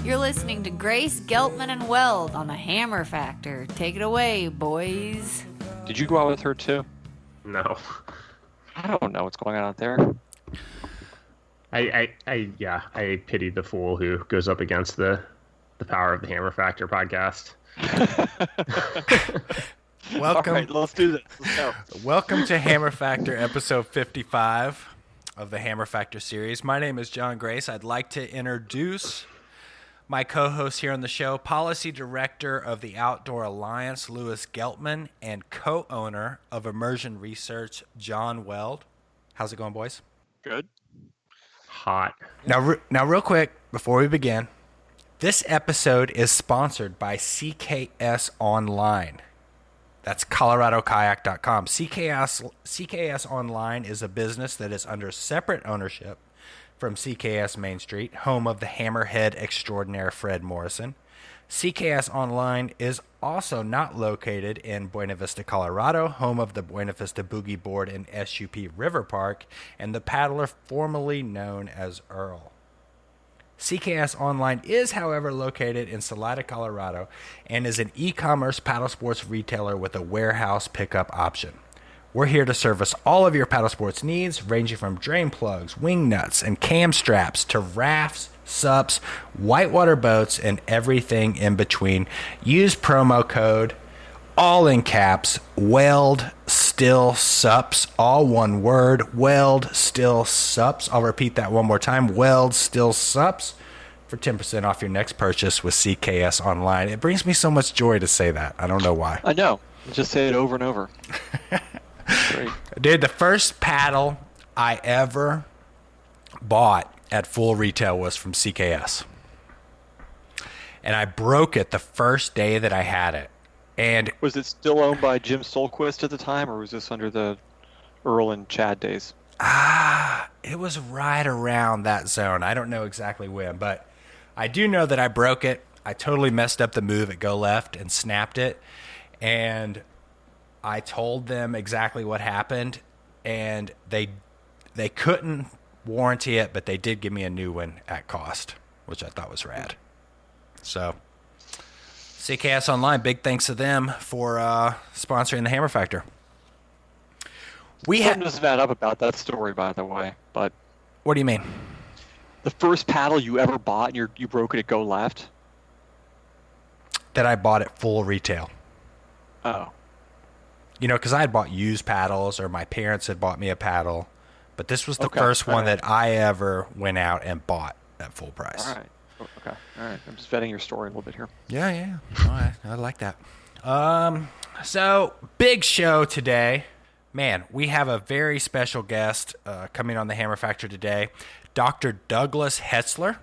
You're listening to Grace, Geltman, and Weld on the Hammer Factor. Take it away, boys. Did you go out with her too? No. I don't know what's going on out there. I pity the fool who goes up against the power of the Hammer Factor podcast. Welcome. All right, let's do this. Let's go. Welcome to Hammer Factor episode 55 of the Hammer Factor series. My name is John Grace. I'd like to introduce my co-host here on the show, Policy Director of the Outdoor Alliance, Louis Geltman, and co-owner of Immersion Research, John Weld. How's it going, boys? Good. Hot. Now, real quick, before we begin, this episode is sponsored by CKS Online. That's ColoradoKayak.com. CKS Online is a business that is under separate ownership from CKS Main Street, home of the hammerhead extraordinaire Fred Morrison. CKS Online is also not located in Buena Vista, Colorado, home of the Buena Vista Boogie Board and SUP River Park, and the paddler formerly known as Earl. CKS Online is, however, located in Salida, Colorado, and is an e-commerce paddle sports retailer with a warehouse pickup option. We're here to service all of your paddle sports needs, ranging from drain plugs, wing nuts, and cam straps to rafts, sups, whitewater boats, and everything in between. Use promo code, all in caps, Weld Still Sups, all one word, Weld Still Sups. I'll repeat that one more time, Weld Still Sups, for 10% off your next purchase with CKS Online. It brings me so much joy to say that. I don't know why. I know. Just say it over and over. Great. Dude, the first paddle I ever bought at full retail was from CKS. And I broke it the first day that I had it. And Was it still owned by Jim Solquist at the time, or was this under the Earl and Chad days? it was right around that zone. I don't know exactly when, but I do know that I broke it. I totally messed up the move at go left and snapped it. And I told them exactly what happened, and they couldn't warranty it, but they did give me a new one at cost, which I thought was rad. So CKS Online, big thanks to them for sponsoring the Hammer Factor. Something doesn't add up about that story, by the way. But What do you mean? the first paddle you ever bought, and you broke it at go left? That I bought at full retail. Oh. You know, because I had bought used paddles, or my parents had bought me a paddle, but this was the Okay, first one alright. that I ever went out and bought at full price. All right. Okay. All right. I'm just vetting your story a little bit here. Yeah. All right. I like that. So big show today. Man, we have a very special guest coming on the Hammer Factor today, Dr. Douglas Hetzler.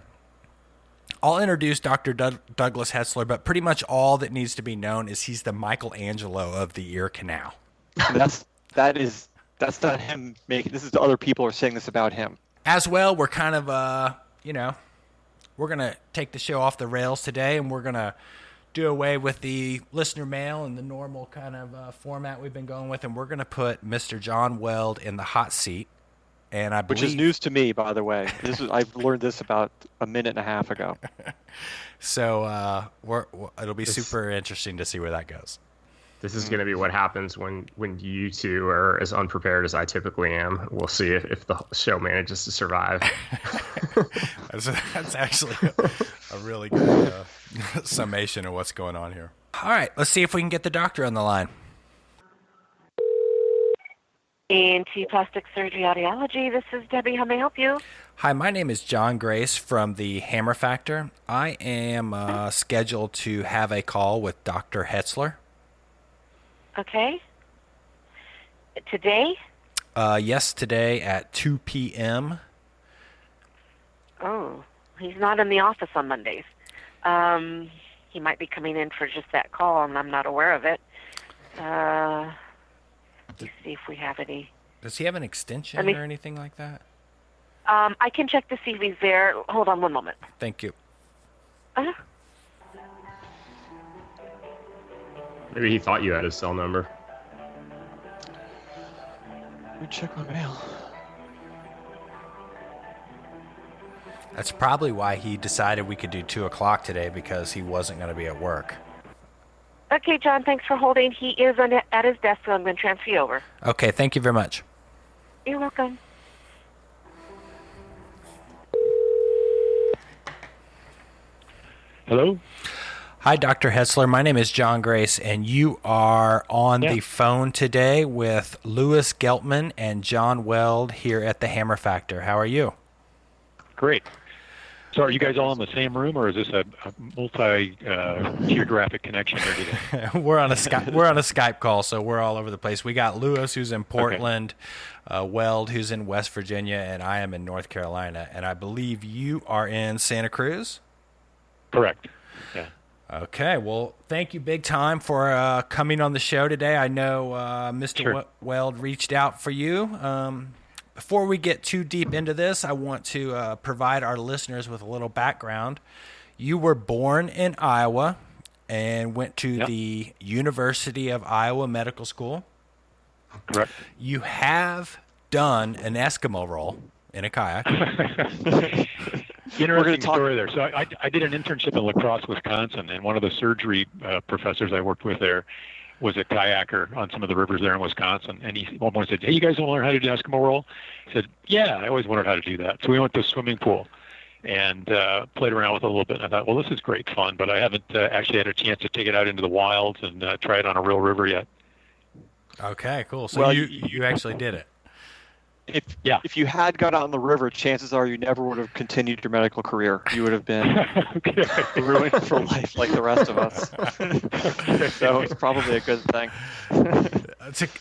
I'll introduce Dr. Douglas Hetzler, but pretty much all that needs to be known is he's the Michelangelo of the ear canal. That's not him making. This is other people are saying this about him. As well, we're kind of, we're going to take the show off the rails today, and we're going to do away with the listener mail and the normal kind of format we've been going with, and we're going to put Mr. John Weld in the hot seat. And I believe, Which is news to me, by the way. I've learned this about a minute and a half ago. So it'll be super interesting to see where that goes. This is going to be what happens when you two are as unprepared as I typically am. We'll see if the show manages to survive. That's actually a really good summation of what's going on here. All right, let's see if we can get the doctor on the line. ENT Plastic Surgery Audiology, this is Debbie. How may I help you? Hi, my name is John Grace from the Hammer Factor. I am scheduled to have a call with Dr. Hetzler. Okay. Today? Yes, today at 2 p.m. Oh, he's not in the office on Mondays. He might be coming in for just that call, and I'm not aware of it. Let's see if we have any. Does he have an extension or anything like that? I can check to see if he's there. Hold on one moment. Thank you. Uh-huh. Maybe he thought you had his cell number. Let me check my mail. That's probably why he decided we could do 2 o'clock today, because he wasn't going to be at work. Okay, John, thanks for holding. He is at his desk, so I'm going to transfer you over. Okay, thank you very much. You're welcome. Hello? Hi, Dr. Hetzler. My name is John Grace, and you are on the phone today with Louis Geltman and John Weld here at the Hammer Factor. How are you? Great. So are you guys all in the same room, or is this a multi-geographic connection here today? We're on a Skype call, so we're all over the place. We got Louis, who's in Portland, Weld, who's in West Virginia, and I am in North Carolina. And I believe you are in Santa Cruz? Correct. Yeah. Okay, well, thank you big time for coming on the show today. I know Mr. Sure. Weld reached out for you. Before we get too deep into this, I want to provide our listeners with a little background. You were born in Iowa and went to the University of Iowa Medical School. Correct. You have done an Eskimo roll in a kayak. Interesting story there. So I did an internship in La Crosse, Wisconsin, and one of the surgery professors I worked with there was a kayaker on some of the rivers there in Wisconsin. And he one morning said, "Hey, you guys want to learn how to do Eskimo roll?" I said, "Yeah, I always wondered how to do that." So we went to a swimming pool and played around with it a little bit. And I thought, well, this is great fun, but I haven't actually had a chance to take it out into the wilds and try it on a real river yet. Okay, cool. So you actually did it. If you had got out on the river, chances are you never would have continued your medical career. You would have been ruined for life like the rest of us. So it's probably a good thing.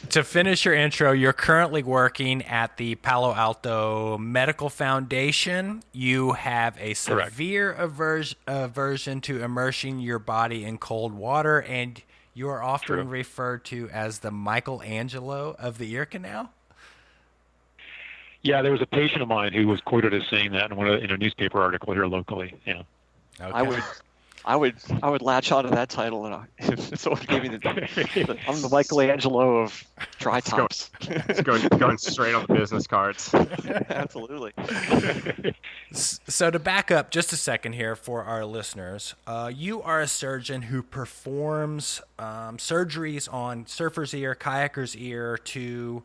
To finish your intro, you're currently working at the Palo Alto Medical Foundation. You have a severe aversion to immersing your body in cold water, and you are often referred to as the Michelangelo of the ear canal. Yeah, there was a patient of mine who was quoted as saying that in a newspaper article here locally. Yeah, okay. I would latch onto that title, and if someone gave me I'm the Michelangelo of dry tops. It's going straight on the business cards. Absolutely. So to back up just a second here for our listeners, you are a surgeon who performs surgeries on surfer's ear, kayaker's ear to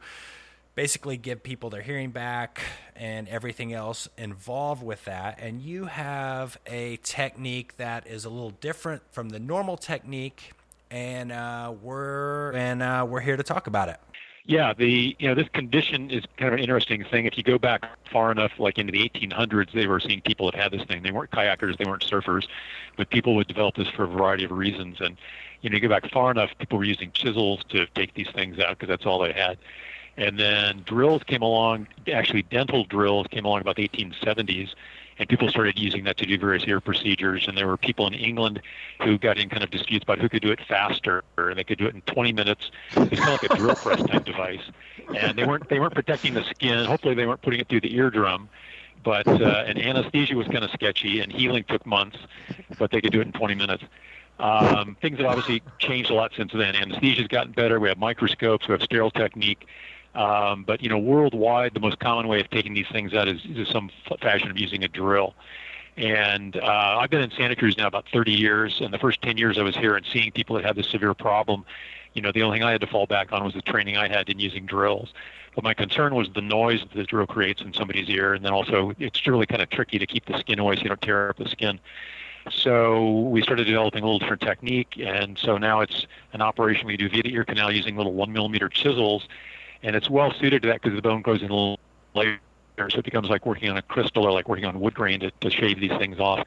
basically give people their hearing back and everything else involved with that. And you have a technique that is a little different from the normal technique, and we're here to talk about it. Yeah, this condition is kind of an interesting thing. If you go back far enough, like into the 1800s, they were seeing people that had this thing. They weren't kayakers, they weren't surfers, but people would develop this for a variety of reasons. And you go back far enough, people were using chisels to take these things out because that's all they had. And then drills came along, actually dental drills came along about the 1870s, and people started using that to do various ear procedures. And there were people in England who got in kind of disputes about who could do it faster, and they could do it in 20 minutes. It's kind of like a drill press type device. And they weren't protecting the skin. Hopefully they weren't putting it through the eardrum. But and anesthesia was kind of sketchy, and healing took months, but they could do it in 20 minutes. Things have obviously changed a lot since then. Anesthesia's gotten better. We have microscopes. We have sterile technique. But worldwide, the most common way of taking these things out is some fashion of using a drill. And I've been in Santa Cruz now about 30 years, and the first 10 years I was here and seeing people that had this severe problem, the only thing I had to fall back on was the training I had in using drills. But my concern was the noise that the drill creates in somebody's ear, and then also it's really kind of tricky to keep the skin away so you don't tear up the skin. So we started developing a little different technique, and so now it's an operation we do via the ear canal using little 1mm chisels. And it's well suited to that because the bone goes in a little layer, so it becomes like working on a crystal or like working on wood grain to shave these things off.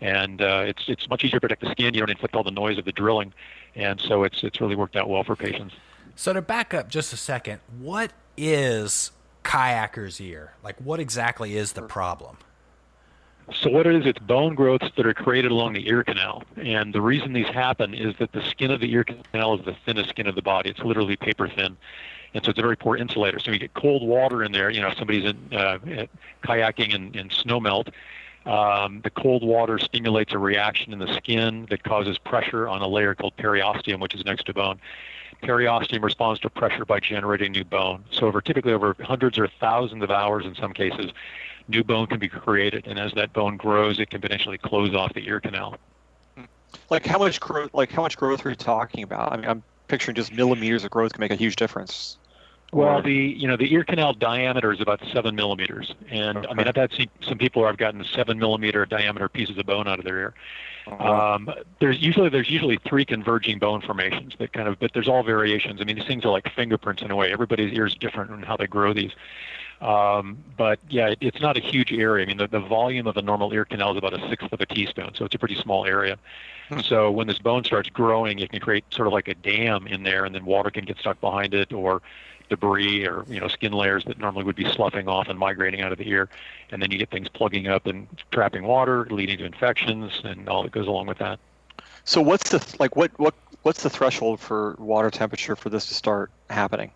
And it's much easier to protect the skin. You don't inflict all the noise of the drilling, and so it's really worked out well for patients. So to back up just a second, what is kayaker's ear? Like, what exactly is the problem? So what it is, it's bone growths that are created along the ear canal. And the reason these happen is that the skin of the ear canal is the thinnest skin of the body. It's literally paper thin. And so it's a very poor insulator. So you get cold water in there, if somebody's in kayaking in snowmelt, the cold water stimulates a reaction in the skin that causes pressure on a layer called periosteum, which is next to bone. Periosteum responds to pressure by generating new bone. So typically over hundreds or thousands of hours in some cases, new bone can be created, and as that bone grows, it can potentially close off the ear canal. Like how much growth are you talking about? I mean, I'm picturing just millimeters of growth can make a huge difference. Well, the ear canal diameter is about 7 millimeters, and Okay. I mean I've had some people where I've gotten 7 millimeter diameter pieces of bone out of their ear. There's usually 3 converging bone formations that but there's all variations. I mean, these things are like fingerprints in a way. Everybody's ear is different in how they grow these. But yeah, it's not a huge area. I mean, the volume of a normal ear canal is about 1/6 of a teaspoon, so it's a pretty small area. So when this bone starts growing, it can create sort of like a dam in there, and then water can get stuck behind it, or debris, or skin layers that normally would be sloughing off and migrating out of the ear, and then you get things plugging up and trapping water, leading to infections, and all that goes along with that. So what's the threshold for water temperature for this to start happening?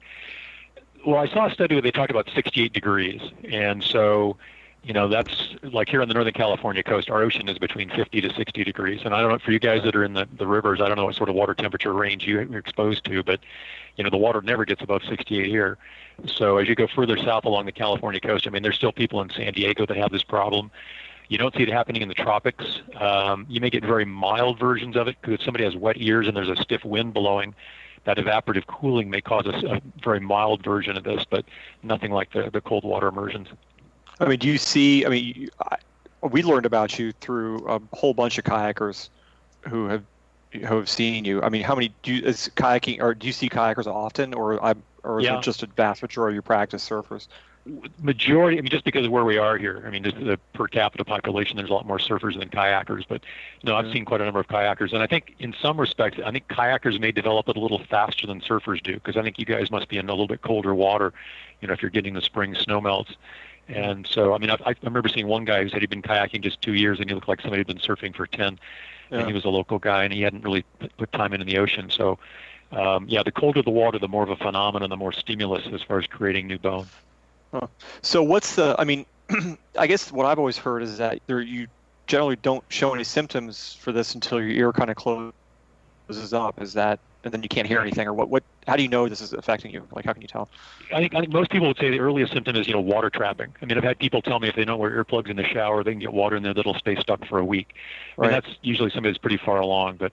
Well, I saw a study where they talked about 68 degrees, and so that's like here on the Northern California coast, our ocean is between 50 to 60 degrees. And I don't know, for you guys that are in the rivers, I don't know what sort of water temperature range you're exposed to, but the water never gets above 68 here. So as you go further south along the California coast, I mean, there's still people in San Diego that have this problem. You don't see it happening in the tropics. You may get very mild versions of it because if somebody has wet ears and there's a stiff wind blowing, that evaporative cooling may cause a very mild version of this, but nothing like the cold water immersions. I mean, do you see? I mean, we learned about you through a whole bunch of kayakers who have seen you. I mean, how many is kayaking, or do you see kayakers often, or is it just a vast majority of your practice surfers? Majority, I mean, just because of where we are here. I mean, the per capita population, there's a lot more surfers than kayakers. But I've seen quite a number of kayakers, and I think in some respects, I think kayakers may develop it a little faster than surfers do, because I think you guys must be in a little bit colder water, if you're getting the spring snow melts. And so, I mean, I remember seeing one guy who said he'd been kayaking just 2 years, and he looked like somebody who'd been surfing for 10. Yeah. And he was a local guy, and he hadn't really put time in the ocean. So, the colder the water, the more of a phenomenon, the more stimulus as far as creating new bone. Huh. So I mean, I guess what I've always heard is that you generally don't show any symptoms for this until your ear kind of closes up. Is that, and then you can't hear anything, or how do you know this is affecting you? Like, how can you tell? I think most people would say the earliest symptom is, water trapping. I mean, I've had people tell me if they don't wear earplugs in the shower, they can get water in there that'll stay stuck for a week. Right. And that's usually somebody that's pretty far along. But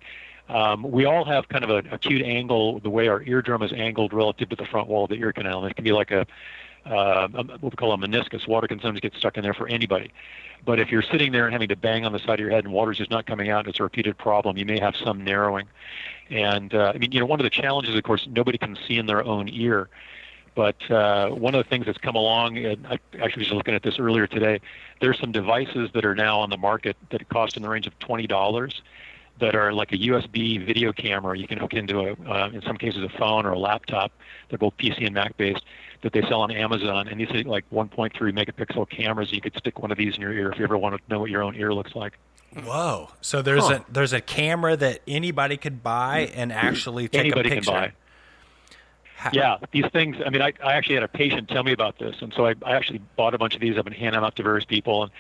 we all have kind of an acute angle, the way our eardrum is angled relative to the front wall of the ear canal. And it can be like what we call a meniscus. Water can sometimes get stuck in there for anybody. But if you're sitting there and having to bang on the side of your head and water's just not coming out, and it's a repeated problem, you may have some narrowing. And I mean, one of the challenges, of course, nobody can see in their own ear. But one of the things that's come along, and I actually was looking at this earlier today, there's some devices that are now on the market that cost in the range of $20 that are like a USB video camera. You can hook into in some cases, a phone or a laptop. They're both PC and Mac based, that they sell on Amazon. And these are like 1.3 megapixel cameras. You could stick one of these in your ear if you ever want to know what your own ear looks like. Whoa! So there's a camera that anybody could buy and actually take Anybody a picture. Can buy. Yeah, these things. I mean, I actually had a patient tell me about this, and so I actually bought a bunch of these. I've been handing them out to various people, and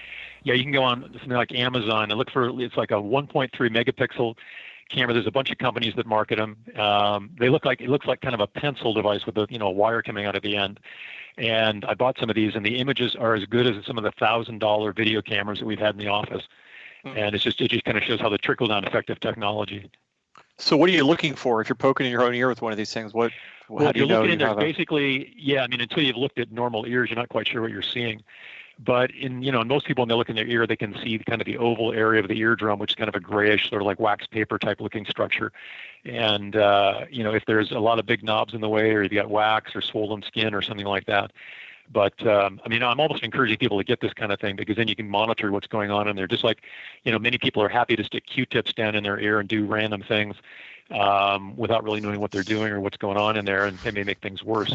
yeah, you can go on something like Amazon and look for. It's like a 1.3 megapixel camera. There's a bunch of companies that market them. It looks like kind of a pencil device with a wire coming out at the end. And I bought some of these, and the images are as good as some of the $1,000 video cameras that we've had in the office. And it just kind of shows how the trickle down effect of technology. So what are you looking for if you're poking in your own ear with one of these things? How do you know you have basically, I mean, until you've looked at normal ears, you're not quite sure what you're seeing. But in most people, when they look in their ear, they can see kind of the oval area of the eardrum, which is kind of a grayish, sort of like wax paper type looking structure. And, if there's a lot of big knobs in the way, or you've got wax or swollen skin or something like that. But, I mean, I'm almost encouraging people to get this kind of thing, because then you can monitor what's going on in there. Just like, many people are happy to stick Q-tips down in their ear and do random things without really knowing what they're doing or what's going on in there, and they may make things worse.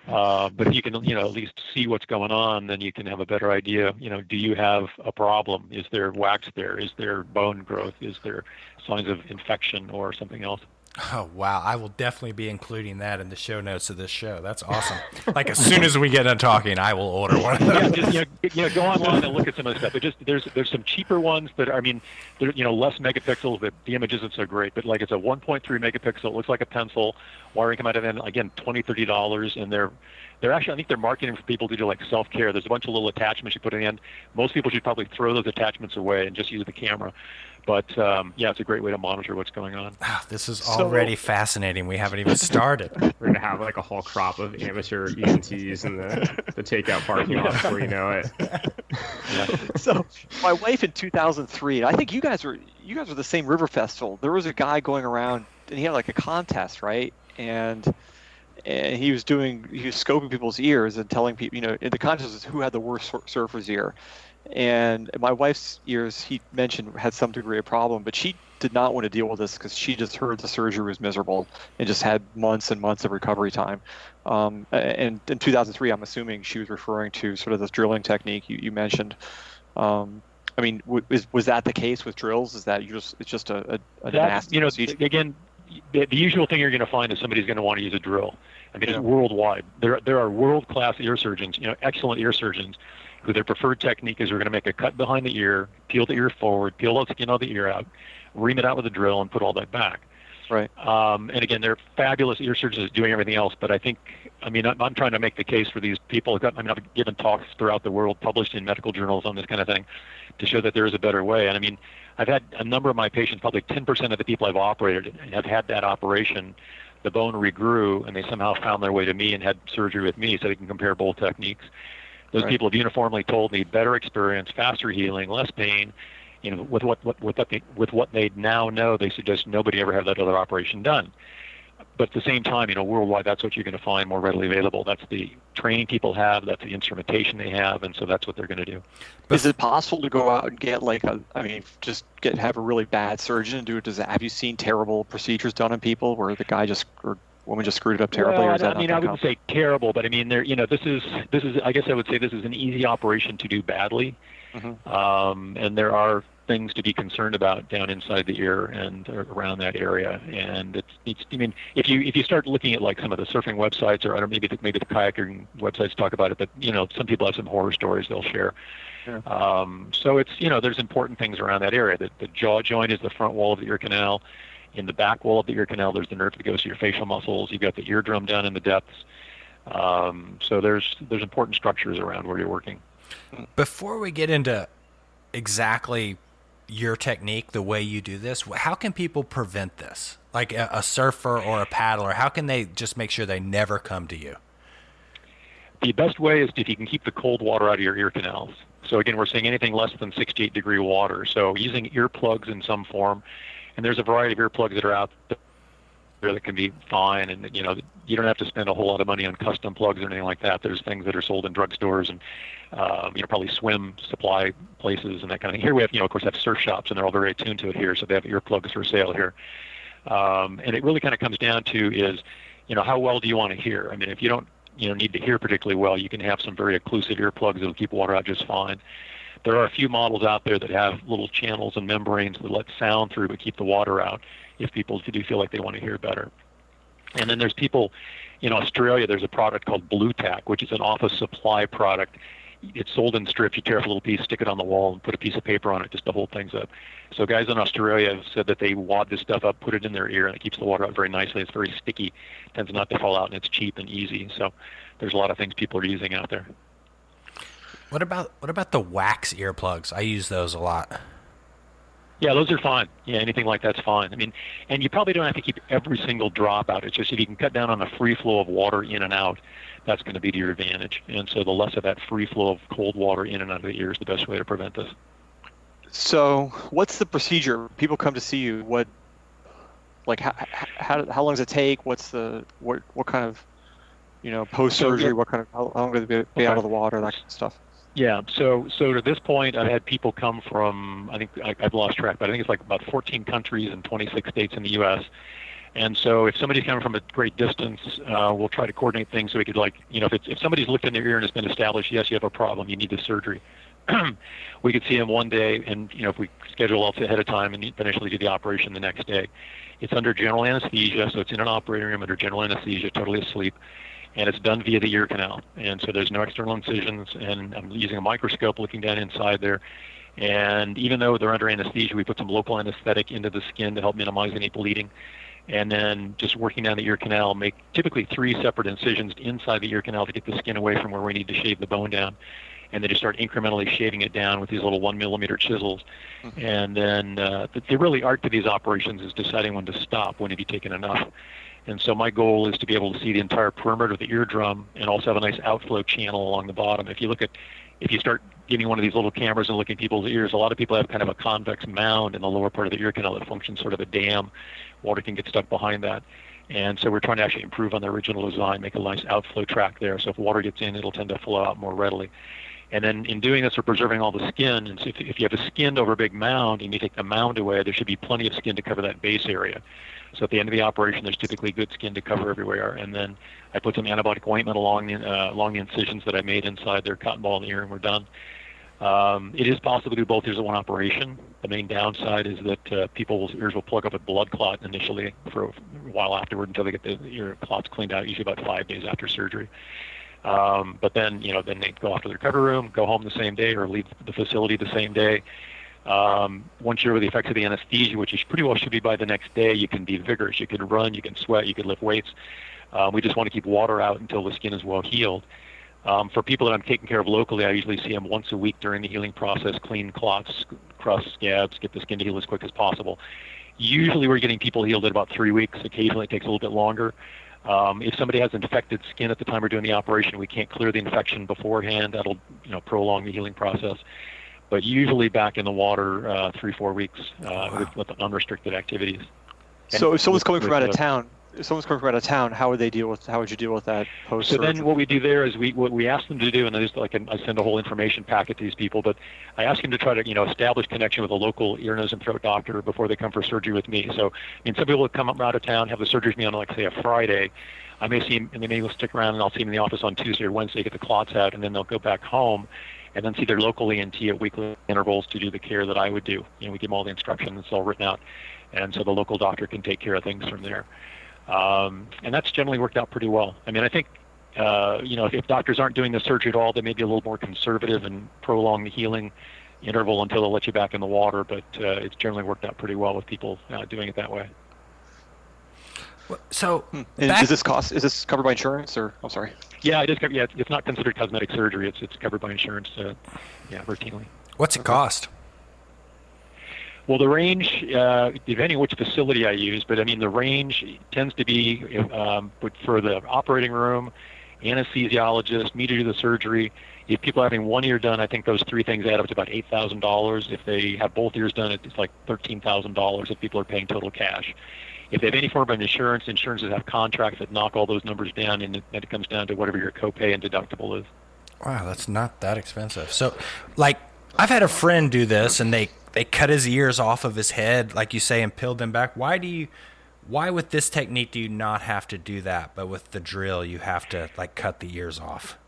But if you can, at least see what's going on, then you can have a better idea. Do you have a problem? Is there wax there? Is there bone growth? Is there signs of infection or something else? Oh, wow. I will definitely be including that in the show notes of this show. That's awesome. Like, as soon as we get done talking, I will order one of those. Just, go online and look at some of the stuff. There's some cheaper ones that I mean, they're, less megapixels, but the image isn't so great. But like, it's a 1.3 megapixel. It looks like a pencil. Wiring come out of it, again, $20, $30, and they're I think they're marketing for people to do like self-care. There's a bunch of little attachments you put in the end. Most people should probably throw those attachments away and just use the camera. But yeah, it's a great way to monitor what's going on. This is already fascinating. We haven't even started. We're gonna have like a whole crop of amateur EMTs in the takeout parking lot before you know it. Yeah. So my wife in 2003, and I think you guys were the same river festival. There was a guy going around, and he had like a contest, right? And he was scoping people's ears and telling people, in the contest was who had the worst surfer's ear. And my wife's ears, he mentioned, had some degree of problem, but she did not want to deal with this because she just heard the surgery was miserable and just had months and months of recovery time. And in 2003, I'm assuming she was referring to sort of this drilling technique you mentioned. I mean, was that the case with drills? Is that it's just a nasty procedure? Again, the usual thing you're going to find is somebody's going to want to use a drill. I mean, worldwide, there are world-class ear surgeons, excellent ear surgeons, who their preferred technique is we're going to make a cut behind the ear, peel the ear forward, peel the skin of the ear out, ream it out with a drill, and put all that back. Right. And again, they're fabulous ear surgeons doing everything else, but I'm trying to make the case for these people. I've given talks throughout the world, published in medical journals on this kind of thing, to show that there is a better way. And I mean, I've had a number of my patients, probably 10% of the people I've operated have had that operation. The bone regrew, and they somehow found their way to me and had surgery with me so they can compare both techniques. Those people have uniformly told me better experience, faster healing, less pain. With what they now know, they suggest nobody ever have that other operation done. But at the same time, worldwide, that's what you're going to find more readily available. That's the training people have. That's the instrumentation they have, and so that's what they're going to do. Is it possible to go out and get have a really bad surgeon and do it? Have you seen terrible procedures done on people where the guy or woman just screwed it up terribly? Well, or is that I wouldn't say terrible, but I mean, this is. I guess I would say this is an easy operation to do badly, and there are things to be concerned about down inside the ear and around that area. And if you start looking at like some of the surfing websites, or maybe the kayaking websites talk about it, but some people have some horror stories they'll share. Yeah. So it's there's important things around that area. The jaw joint is the front wall of the ear canal. In the back wall of the ear canal, there's the nerve that goes to your facial muscles. You've got the eardrum down in the depths. So there's important structures around where you're working. Before we get into exactly your technique, the way you do this, how can people prevent this? Like a surfer or a paddler, how can they just make sure they never come to you? The best way is if you can keep the cold water out of your ear canals. So again, we're saying anything less than 68 degree water. So using earplugs in some form. And there's a variety of earplugs that are out there that can be fine, and you don't have to spend a whole lot of money on custom plugs or anything like that. There's things that are sold in drugstores and probably swim supply places and that kind of thing. Here we have, of course, have surf shops, and they're all very attuned to it here, so they have earplugs for sale here. And it really kind of comes down to is, how well do you want to hear? I mean, if you don't, need to hear particularly well, you can have some very occlusive earplugs that'll keep water out just fine. There are a few models out there that have little channels and membranes that let sound through but keep the water out if people do feel like they want to hear better. And then there's people in Australia, there's a product called Blue Tack, which is an office supply product. It's sold in strips. You tear off a little piece, stick it on the wall, and put a piece of paper on it just to hold things up. So guys in Australia have said that they wad this stuff up, put it in their ear, and it keeps the water out very nicely. It's very sticky, tends not to fall out, and it's cheap and easy. So there's a lot of things people are using out there. What about the wax earplugs? I use those a lot. Yeah, those are fine. Yeah, anything like that's fine. I mean, and you probably don't have to keep every single drop out. It's just if you can cut down on the free flow of water in and out, that's going to be to your advantage. And so the less of that free flow of cold water in and out of the ear is the best way to prevent this. So what's the procedure? People come to see you. How long does it take? What kind of, post-surgery, what kind of, how long do they be out of the water, that kind of stuff? Yeah, so to this point, I've had people come from, I think I've lost track, but I think it's like about 14 countries and 26 states in the U.S. And so if somebody's coming from a great distance, we'll try to coordinate things so we could if somebody's looked in their ear and it's been established, yes, you have a problem, you need the surgery. We could see them one day, and if we schedule all ahead of time and initially do the operation the next day. It's under general anesthesia, so it's in an operating room under general anesthesia, totally asleep. And it's done via the ear canal. And so there's no external incisions, and I'm using a microscope looking down inside there. And even though they're under anesthesia, we put some local anesthetic into the skin to help minimize any bleeding. and then just working down the ear canal, make typically 3 separate incisions inside the ear canal to get the skin away from where we need to shave the bone down. And then just start incrementally shaving it down with these little 1 millimeter chisels. And then the really art to these operations is deciding when to stop, when have you taken enough. And so my goal is to be able to see the entire perimeter of the eardrum and also have a nice outflow channel along the bottom. If you start getting one of these little cameras and looking at people's ears, a lot of people have kind of a convex mound in the lower part of the ear canal that functions sort of a dam. Water can get stuck behind that. And so we're trying to actually improve on the original design, make a nice outflow track there. So if water gets in, it'll tend to flow out more readily. And then in doing this, we're preserving all the skin. And so if you have a skin over a big mound and you take the mound away, there should be plenty of skin to cover that base area. So at the end of the operation, there's typically good skin to cover everywhere. And then I put some antibiotic ointment along the incisions that I made inside their cotton ball in the ear, and we're done. It is possible to do both ears at one operation. The main downside is that people's ears will plug up with blood clot initially for a while afterward until they get the ear clots cleaned out, usually about 5 days after surgery. But then they go off to the recovery room, go home the same day, or leave the facility the same day. Once you're with the effects of the anesthesia, which is pretty well should be by the next day, you can be vigorous, you can run, you can sweat, you can lift weights. We just want to keep water out until the skin is well healed. For people that I'm taking care of locally, I usually see them once a week during the healing process, clean clots, cross scabs, get the skin to heal as quick as possible. Usually we're getting people healed at about 3 weeks. Occasionally it takes a little bit longer. If somebody has infected skin at the time we're doing the operation, we can't clear the infection beforehand. That'll prolong the healing process. But usually back in the water 3-4 weeks with unrestricted activities. So if someone's coming from out of town, how would you deal with that post? So then what we do there is what we ask them to do, and I send a whole information packet to these people, but I ask them to try to establish connection with a local ear, nose, and throat doctor before they come for surgery with me. So some people would come up out of town, have the surgery with me on say a Friday. I may see them, and they may stick around, and I'll see them in the office on Tuesday or Wednesday, get the clots out, and then they'll go back home and then see their local ENT at weekly intervals to do the care that I would do. We give them all the instructions, it's all written out, and so the local doctor can take care of things from there. And that's generally worked out pretty well. I think, if doctors aren't doing the surgery at all, they may be a little more conservative and prolong the healing interval until they'll let you back in the water, but it's generally worked out pretty well with people doing it that way. So, is this covered by insurance, or I'm sorry? Yeah, it is. Yeah, it's not considered cosmetic surgery. It's covered by insurance. Routinely. What's it cost? Well, the range, depending on which facility I use, but the range tends to be for the operating room, anesthesiologist, me to do the surgery. If people are having one ear done, I think those 3 things add up to about $8,000. If they have both ears done, it's like $13,000 if people are paying total cash. If they have any form of insurances have contracts that knock all those numbers down, and then it comes down to whatever your copay and deductible is. Wow, that's not that expensive. So, I've had a friend do this, and they cut his ears off of his head, like you say, and peeled them back. Why with this technique do you not have to do that, but with the drill you have to cut the ears off?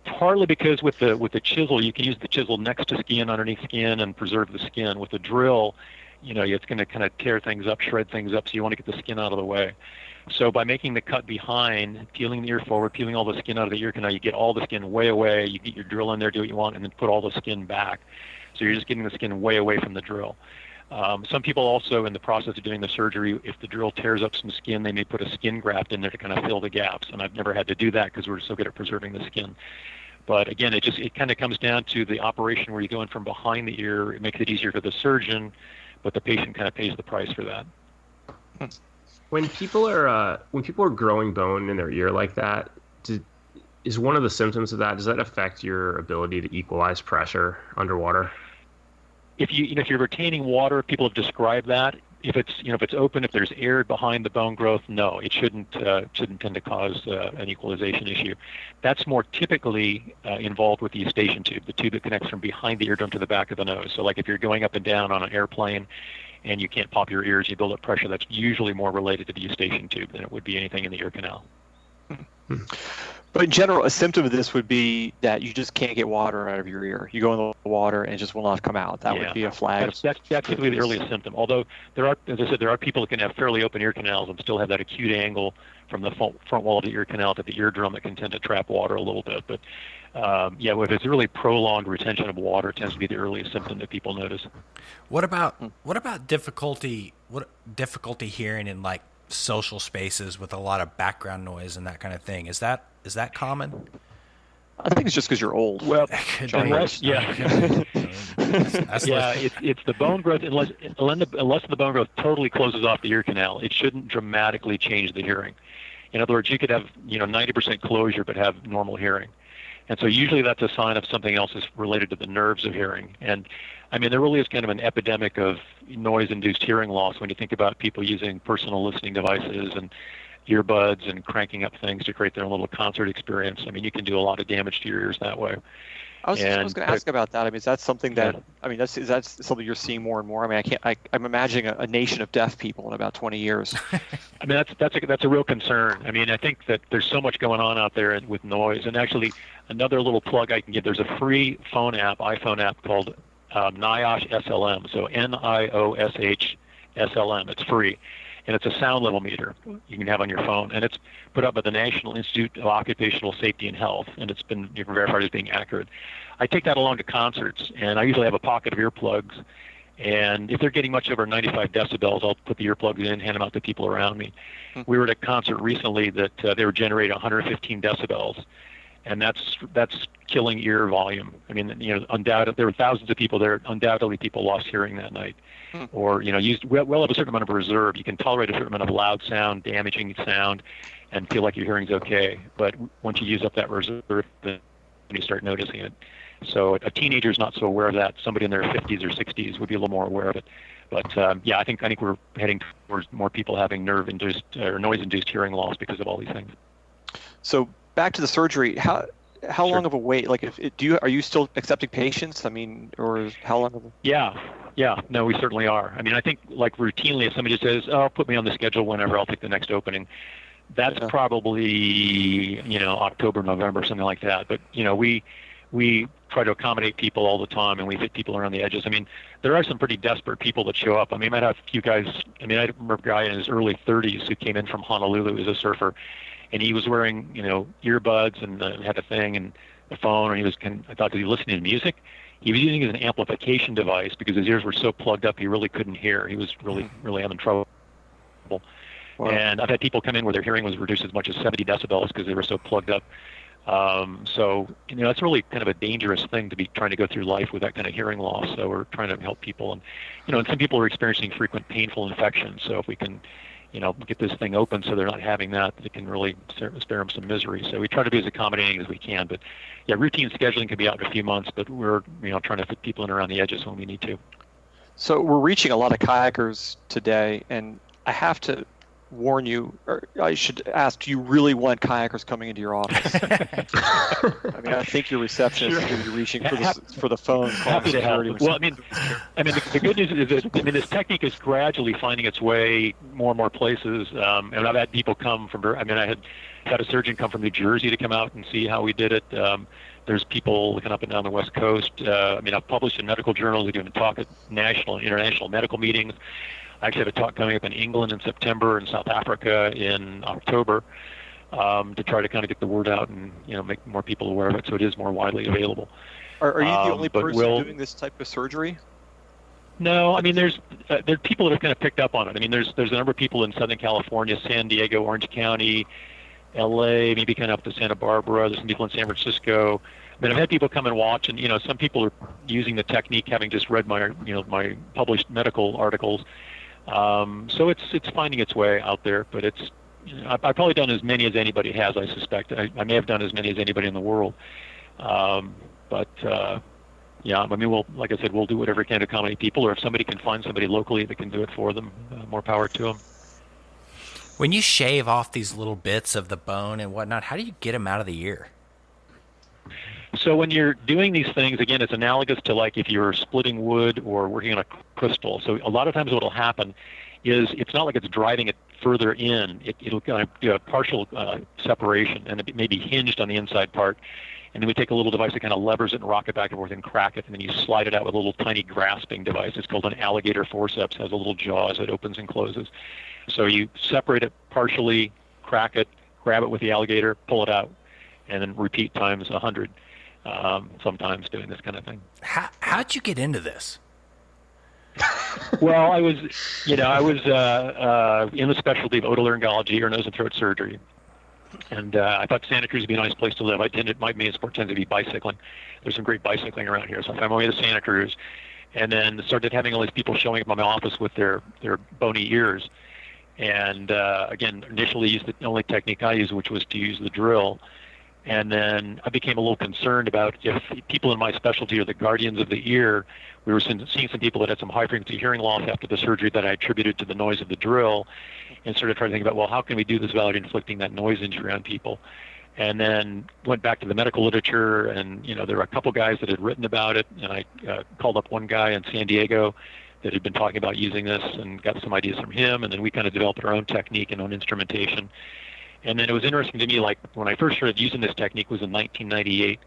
Partly because with the chisel, you can use the chisel next to skin, underneath skin, and preserve the skin. With the drill, it's going to kind of tear things up, shred things up, so you want to get the skin out of the way. So by making the cut behind, peeling the ear forward, peeling all the skin out of the ear canal, you get all the skin way away. You get your drill in there, do what you want, and then put all the skin back. So you're just getting the skin way away from the drill. Some people also, in the process of doing the surgery, if the drill tears up some skin, they may put a skin graft in there to kind of fill the gaps. And I've never had to do that because we're so good at preserving the skin. But again, it kind of comes down to the operation where you go in from behind the ear. It makes it easier for the surgeon, but the patient kind of pays the price for that. When people are growing bone in their ear like that, is one of the symptoms of that, does that affect your ability to equalize pressure underwater? If you're retaining water, people have described that. If it's open, if there's air behind the bone growth, no, it shouldn't tend to cause an equalization issue. That's more typically involved with the eustachian tube, the tube that connects from behind the eardrum to the back of the nose. So like if you're going up and down on an airplane and you can't pop your ears, you build up pressure, that's usually more related to the eustachian tube than it would be anything in the ear canal. But in general, a symptom of this would be that you just can't get water out of your ear. You go in the water and it just will not come out. That would be a flag. That's typically the earliest symptom. Although there are, as I said, there are people that can have fairly open ear canals and still have that acute angle from the front wall of the ear canal to the eardrum that can tend to trap water a little bit. But if it's really prolonged retention of water, it tends to be the earliest symptom that people notice. What about difficulty hearing in like social spaces with a lot of background noise and that kind of thing? Is that common? I think it's just because you're old. Well, it's the bone growth. Unless the bone growth totally closes off the ear canal, it shouldn't dramatically change the hearing. In other words, you could have 90% closure but have normal hearing, and so usually that's a sign of something else is related to the nerves of hearing. And I mean, there really is kind of an epidemic of noise-induced hearing loss when you think about people using personal listening devices and earbuds and cranking up things to create their own little concert experience. I mean, you can do a lot of damage to your ears that way. I was going to ask about that. I mean, is that something that, is that something you're seeing more and more? I mean, I'm imagining a nation of deaf people in about 20 years. I mean, that's a real concern. I mean, I think that there's so much going on out there with noise. And actually, another little plug I can give, there's a free iPhone app called NIOSH SLM. So NIOSH SLM. It's free. And it's a sound level meter you can have on your phone. And it's put up by the National Institute of Occupational Safety and Health, and it's been verified as being accurate. I take that along to concerts, and I usually have a pocket of earplugs. And if they're getting much over 95 decibels, I'll put the earplugs in and hand them out to people around me. We were at a concert recently that they were generating 115 decibels. And that's killing ear volume. I mean, undoubtedly, there were thousands of people there. Undoubtedly, people lost hearing that night, or used well have a certain amount of reserve. You can tolerate a certain amount of loud sound, damaging sound, and feel like your hearing's okay. But once you use up that reserve, then you start noticing it. So a teenager's not so aware of that. Somebody in their 50s or 60s would be a little more aware of it. But I think we're heading towards more people having nerve-induced or noise-induced hearing loss because of all these things. So back to the surgery, how long of a wait? Like, are you still accepting patients? I mean, or how long of a... Yeah. No, we certainly are. I mean, I think like routinely, if somebody says, "Oh, put me on the schedule whenever, I'll take the next opening," that's probably October, November, something like that. But we try to accommodate people all the time, and we hit people around the edges. I mean, there are some pretty desperate people that show up. I mean, I might have a few guys. I mean, I remember a guy in his early 30s who came in from Honolulu as a surfer. And he was wearing, earbuds and had a thing and a phone, and I thought, was he listening to music? He was using it as an amplification device because his ears were so plugged up he really couldn't hear. He was really having trouble. Wow. And I've had people come in where their hearing was reduced as much as 70 decibels because they were so plugged up. So it's really kind of a dangerous thing to be trying to go through life with that kind of hearing loss. So we're trying to help people, and and some people are experiencing frequent painful infections. So if we can get this thing open so they're not having that, it can really spare them some misery. So we try to be as accommodating as we can. But routine scheduling can be out in a few months, but we're trying to fit people in around the edges when we need to. So we're reaching a lot of kayakers today, and I have to warn you, or I should ask, do you really want kayakers coming into your office? I mean, I think your receptionist is going to be reaching for the phone. Happy to help. Well, I mean, the good news is that this technique is gradually finding its way more and more places. And I've had people come from. I mean, I had a surgeon come from New Jersey to come out and see how we did it. There's people looking up and down the West Coast. I mean, I've published in medical journals. We're doing a talk at national and international medical meetings. I actually have a talk coming up in England in September and South Africa in October to try to kind of get the word out and make more people aware of it so it is more widely available. Are you the only person doing this type of surgery? No, I mean there are people that have kind of picked up on it. I mean there's a number of people in Southern California, San Diego, Orange County, LA, maybe kind of up to Santa Barbara. There's some people in San Francisco. I mean, I've had people come and watch, and some people are using the technique having just read my my published medical articles. So it's finding its way out there, but I've probably done as many as anybody has, I suspect. I may have done as many as anybody in the world. I mean, like I said, we'll do whatever we can to accommodate people, or if somebody can find somebody locally that can do it for them, more power to them. When you shave off these little bits of the bone and whatnot, how do you get them out of the ear? So when you're doing these things, again, it's analogous to like if you're splitting wood or working on a crystal. So a lot of times what will happen is it's not like it's driving it further in. It'll kind of do a partial separation, and it may be hinged on the inside part. And then we take a little device that kind of levers it and rock it back and forth and crack it, and then you slide it out with a little tiny grasping device. It's called an alligator forceps. It has a little jaws that opens and closes. So you separate it partially, crack it, grab it with the alligator, pull it out, and then repeat times 100. Sometimes doing this kind of thing. How'd you get into this? Well, I was in the specialty of otolaryngology, ear, nose, and throat surgery. And I thought Santa Cruz would be a nice place to live. My main sport tends to be bicycling. There's some great bicycling around here. So I found my way to Santa Cruz, and then started having all these people showing up in my office with their bony ears. And again, initially used the only technique I used, which was to use the drill. And then I became a little concerned about if people in my specialty are the guardians of the ear. We were seeing some people that had some high-frequency hearing loss after the surgery that I attributed to the noise of the drill, and started trying to think about, well, how can we do this without inflicting that noise injury on people? And then went back to the medical literature, and there were a couple guys that had written about it, and I called up one guy in San Diego that had been talking about using this and got some ideas from him, and then we kind of developed our own technique and own instrumentation. And then it was interesting to me, like when I first started using this technique was in 1998,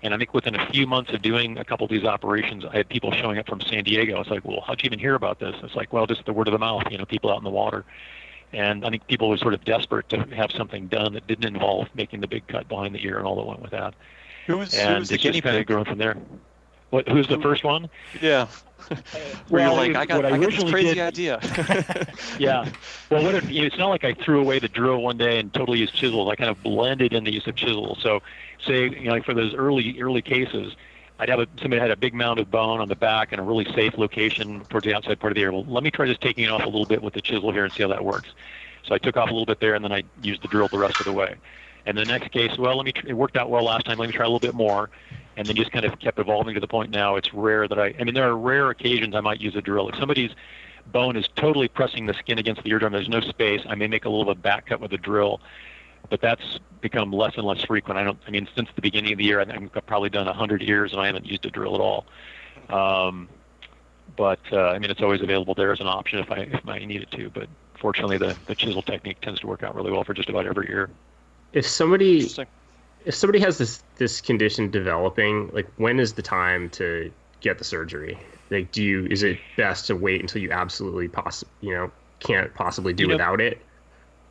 and I think within a few months of doing a couple of these operations, I had people showing up from San Diego. I was like, well, how'd you even hear about this? It's like, well, just the word of the mouth, people out in the water. And I think people were sort of desperate to have something done that didn't involve making the big cut behind the ear and all that went with that. Who was the guinea kind of pig? growing from there. Who's the first one? Yeah. Where Well, you're like, I got this crazy idea. Yeah. Well, it's not like I threw away the drill one day and totally used chisels. I kind of blended in the use of chisels. So, say, like for those early cases, I'd have somebody had a big mound of bone on the back in a really safe location towards the outside part of the ear. Well, let me try just taking it off a little bit with the chisel here and see how that works. So I took off a little bit there, and then I used the drill the rest of the way. And the next case, well, it worked out well last time. Let me try a little bit more. And then just kind of kept evolving to the point now it's rare that there are rare occasions I might use a drill. If somebody's bone is totally pressing the skin against the eardrum, there's no space, I may make a little bit of back cut with a drill. But that's become less and less frequent. Since the beginning of the year, I think I've probably done 100 ears, and I haven't used a drill at all. It's always available there as an option if I needed to. But fortunately, the chisel technique tends to work out really well for just about every ear. If somebody has this condition developing, like when is the time to get the surgery? Like, is it best to wait until you absolutely can't possibly do without it?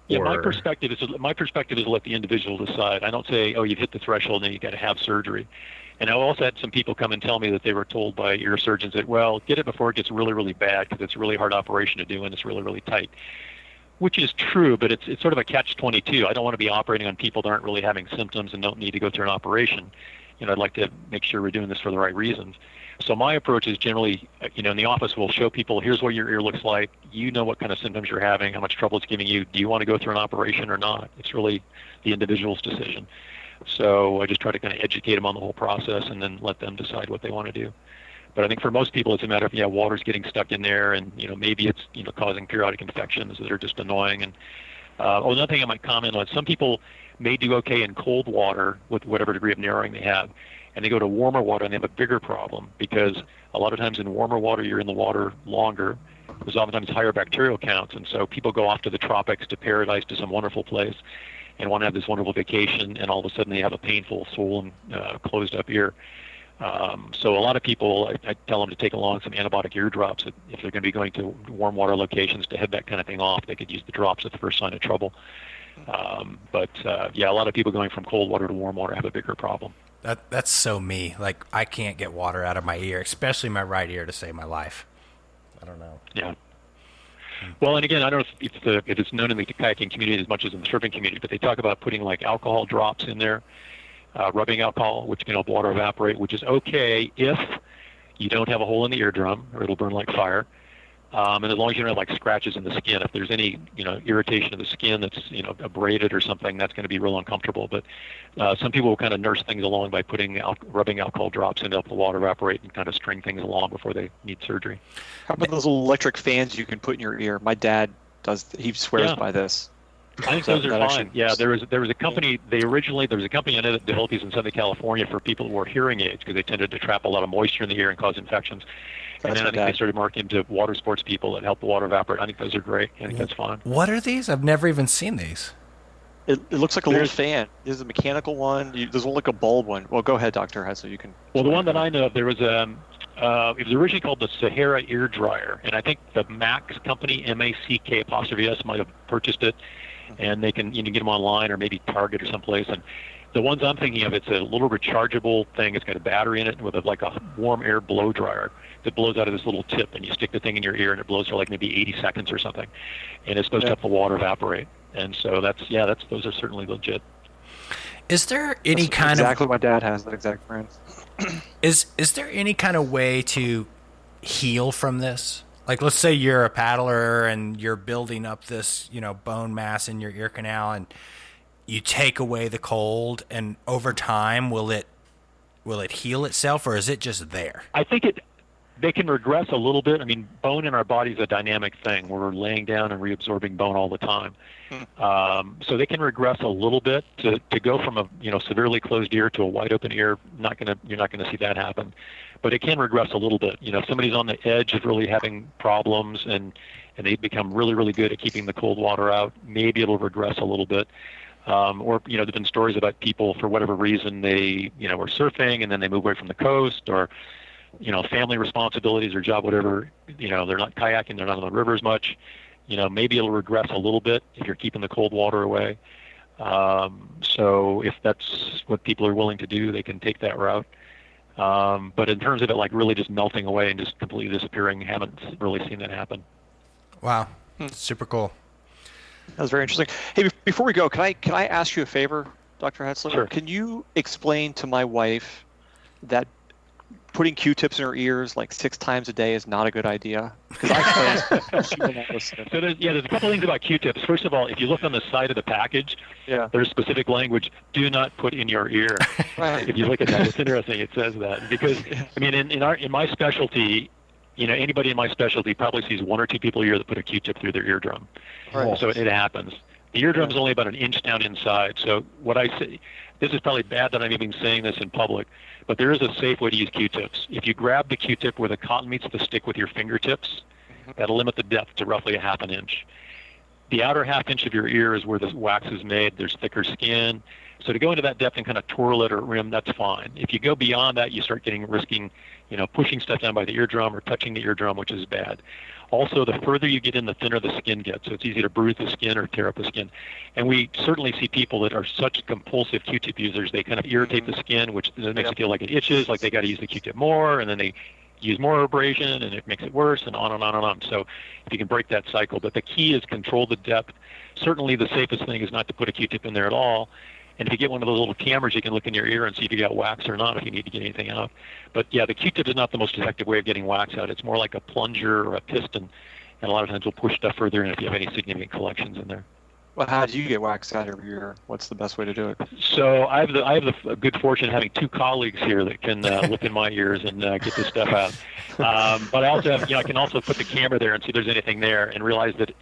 Yeah, my perspective is to let the individual decide. I don't say, oh, you've hit the threshold and you got to have surgery. And I also had some people come and tell me that they were told by ear surgeons that, well, get it before it gets really, really bad because it's a really hard operation to do and it's really, really tight. Which is true, but it's sort of a catch-22. I don't want to be operating on people that aren't really having symptoms and don't need to go through an operation. I'd like to make sure we're doing this for the right reasons. So my approach is generally, in the office, we'll show people, here's what your ear looks like. You know what kind of symptoms you're having, how much trouble it's giving you. Do you want to go through an operation or not? It's really the individual's decision. So I just try to kind of educate them on the whole process and then let them decide what they want to do. But I think for most people, it's a matter of, water's getting stuck in there, and, maybe it's, causing periodic infections that are just annoying. And another thing I might comment on, some people may do okay in cold water with whatever degree of narrowing they have, and they go to warmer water and they have a bigger problem because a lot of times in warmer water, you're in the water longer. There's oftentimes higher bacterial counts, and so people go off to the tropics, to paradise, to some wonderful place, and want to have this wonderful vacation, and all of a sudden they have a painful, swollen, closed-up ear. So a lot of people, I tell them to take along some antibiotic ear drops. If they're going to be going to warm water locations to head that kind of thing off, they could use the drops at the first sign of trouble. A lot of people going from cold water to warm water have a bigger problem. That's so me. Like, I can't get water out of my ear, especially my right ear, to save my life. I don't know. Yeah. Well, and again, I don't know if it's known in the kayaking community as much as in the surfing community, but they talk about putting like alcohol drops in there. Rubbing alcohol, which can help water evaporate, which is okay if you don't have a hole in the eardrum, or it'll burn like fire. And as long as you don't have like scratches in the skin, if there's any irritation of the skin that's abraded or something, that's going to be real uncomfortable. But some people will kind of nurse things along by rubbing alcohol drops in to help the water evaporate and kind of string things along before they need surgery. How about those little electric fans you can put in your ear? My dad does. He swears by this. I think those are fine. Yeah, there was a company. There was a company I know that developed these in Southern California for people who wore hearing aids because they tended to trap a lot of moisture in the ear and cause infections. And then I think they started marketing to water sports people that help the water evaporate. I think those are great. I think that's fine. What are these? I've never even seen these. It looks like a little fan. There's a mechanical one. There's one like a bulb one. Well, go ahead, Dr. Hetzler. You can. Well, the one that I know of, there was it was originally called the Sahara Ear Dryer, and I think the Max company, MACK''S, might have purchased it, and you can get them online or maybe Target or someplace. And the ones I'm thinking of, it's a little rechargeable thing. It's got a battery in it with like a warm air blow dryer that blows out of this little tip, and you stick the thing in your ear, and it blows for like maybe 80 seconds or something, and it's supposed to help the water evaporate. And so those are certainly legit. Is there any kind exactly my dad has that exact brand. Is there any kind of way to heal from this? Like, let's say you're a paddler and you're building up this, bone mass in your ear canal, and you take away the cold, and over time, will it heal itself, or is it just there? I think they can regress a little bit. I mean, bone in our body is a dynamic thing. We're laying down and reabsorbing bone all the time. So they can regress a little bit to go from a severely closed ear to a wide open ear. You're not gonna see that happen, but it can regress a little bit. If somebody's on the edge of really having problems and they become really, really good at keeping the cold water out, maybe it'll regress a little bit. Or there's been stories about people, for whatever reason, they were surfing and then they move away from the coast, or family responsibilities or job, whatever, they're not kayaking, they're not on the river as much. Maybe it'll regress a little bit if you're keeping the cold water away. So if that's what people are willing to do, they can take that route. But in terms of it like really just melting away and just completely disappearing, haven't really seen that happen. Wow. Super cool. That was very interesting. Hey, before we go, can I ask you a favor, Dr. Hetzler? Sure. Can you explain to my wife that putting Q-tips in her ears like 6 times a day is not a good idea? Because she will not listen. So there's a couple things about Q-tips. First of all, if you look on the side of the package, there's specific language: do not put in your ear. Right. If you look at that, it's interesting. It says that because I mean, in my specialty, anybody in my specialty probably sees 1 or 2 people a year that put a Q-tip through their eardrum. Right. So it happens. The eardrum is only about an inch down inside. So what I say, this is probably bad that I'm even saying this in public, but there is a safe way to use Q-tips. If you grab the Q-tip where the cotton meets the stick with your fingertips, that'll limit the depth to roughly a half an inch. The outer half inch of your ear is where the wax is made. There's thicker skin. So to go into that depth and kind of twirl it or rim, that's fine. If you go beyond that, you start risking pushing stuff down by the eardrum or touching the eardrum, which is bad. Also, the further you get in, the thinner the skin gets, so it's easy to bruise the skin or tear up the skin. And we certainly see people that are such compulsive Q-tip users, they kind of irritate the skin, which makes it feel like it itches, like they got to use the Q-tip more, and then they use more abrasion, and it makes it worse, and on and on and on. So if you can break that cycle. But the key is control the depth. Certainly the safest thing is not to put a Q-tip in there at all. And if you get one of those little cameras, you can look in your ear and see if you got wax or not, if you need to get anything out. But yeah, the Q-tip is not the most effective way of getting wax out. It's more like a plunger or a piston, and a lot of times we'll push stuff further in if you have any significant collections in there. Well, how do you get wax out of your ear? What's the best way to do it? So I have the good fortune of having 2 colleagues here that can look in my ears and get this stuff out. But I also have, I can also put the camera there and see if there's anything there, and realize that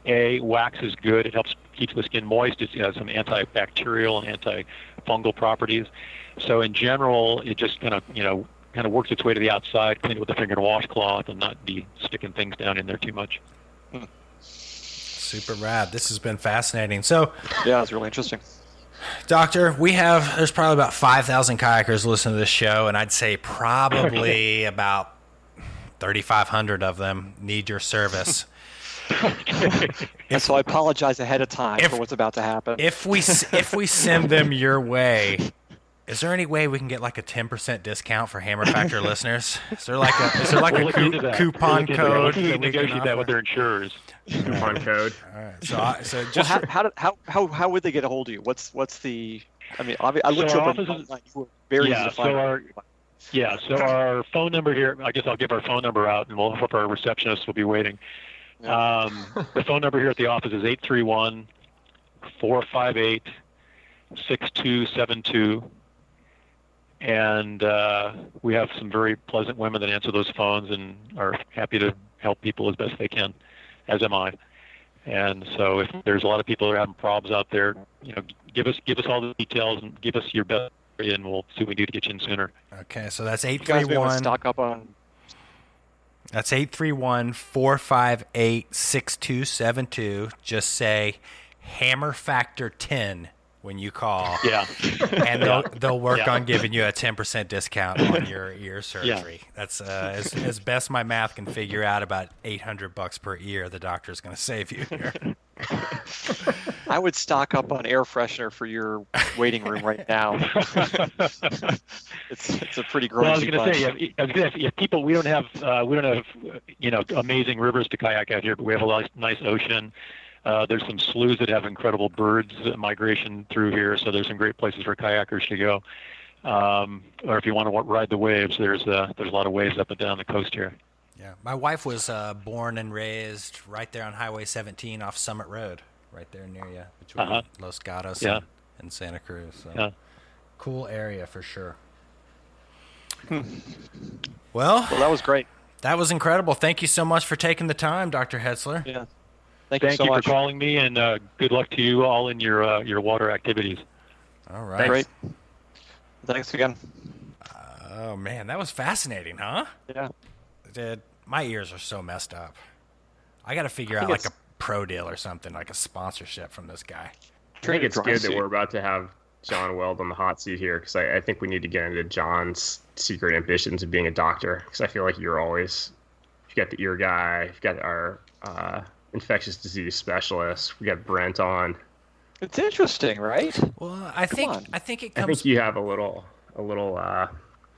wax is good. It helps keep the skin moist. It has some antibacterial and antifungal properties. So in general, it just kind of works its way to the outside. Clean it with a finger and a washcloth, and not be sticking things down in there too much. Super rad. This has been fascinating. So, yeah, it's really interesting. Doctor, there's probably about 5,000 kayakers listening to this show, and I'd say probably about 3,500 of them need your service. And so I apologize ahead of time for what's about to happen. If we send them your way, is there any way we can get like a 10% discount for Hammer Factor listeners? Is there like a coupon code? We can negotiate that with their insurers. Coupon code. All right. So just how would they get a hold of you? What's the? I mean, I looked you up online. You were very easy to find. So our phone number here. I guess I'll give our phone number out, and we'll hope our receptionist will be waiting. Yeah. The phone number here at the office is 831-458-6272. And we have some very pleasant women that answer those phones and are happy to help people as best they can, as am I. And so if there's a lot of people that are having problems out there, give us all the details and give us your best, and we'll see what we can do to get you in sooner. Okay, so that's 831. You guys be able to stock up on. That's 831-458-6272. Just say Hammer Factor 10 when you call. Yeah. And they'll work on giving you a 10% discount on your ear surgery. That's as best my math can figure out, about $800 per ear the doctor's going to save you here. I would stock up on air freshener for your waiting room right now. It's a pretty grungy Well, I was going bunch. to say, if people, we don't have amazing rivers to kayak out here, but we have a nice ocean. There's some sloughs that have incredible birds migration through here, so there's some great places for kayakers to go. Or if you want to ride the waves, there's a lot of waves up and down the coast here. Yeah, my wife was born and raised right there on Highway 17 off Summit Road, right there near you, between Los Gatos and Santa Cruz. So cool area for sure. Well, that was great. That was incredible. Thank you so much for taking the time, Dr. Hetzler. Yeah. Thank you you so much for calling me, and good luck to you all in your water activities. All right. Great. Thanks again. Oh, man, that was fascinating, huh? Yeah. Dude, my ears are so messed up. I got to figure out like a pro deal or something, like a sponsorship from this guy. I think it's good that we're about to have John Weld on the hot seat here, because I think we need to get into John's secret ambitions of being a doctor, because I feel like you've got the ear guy, you've got our infectious disease specialist, we got Brent on. It's interesting, right? Well, I think it comes. I think you have a little.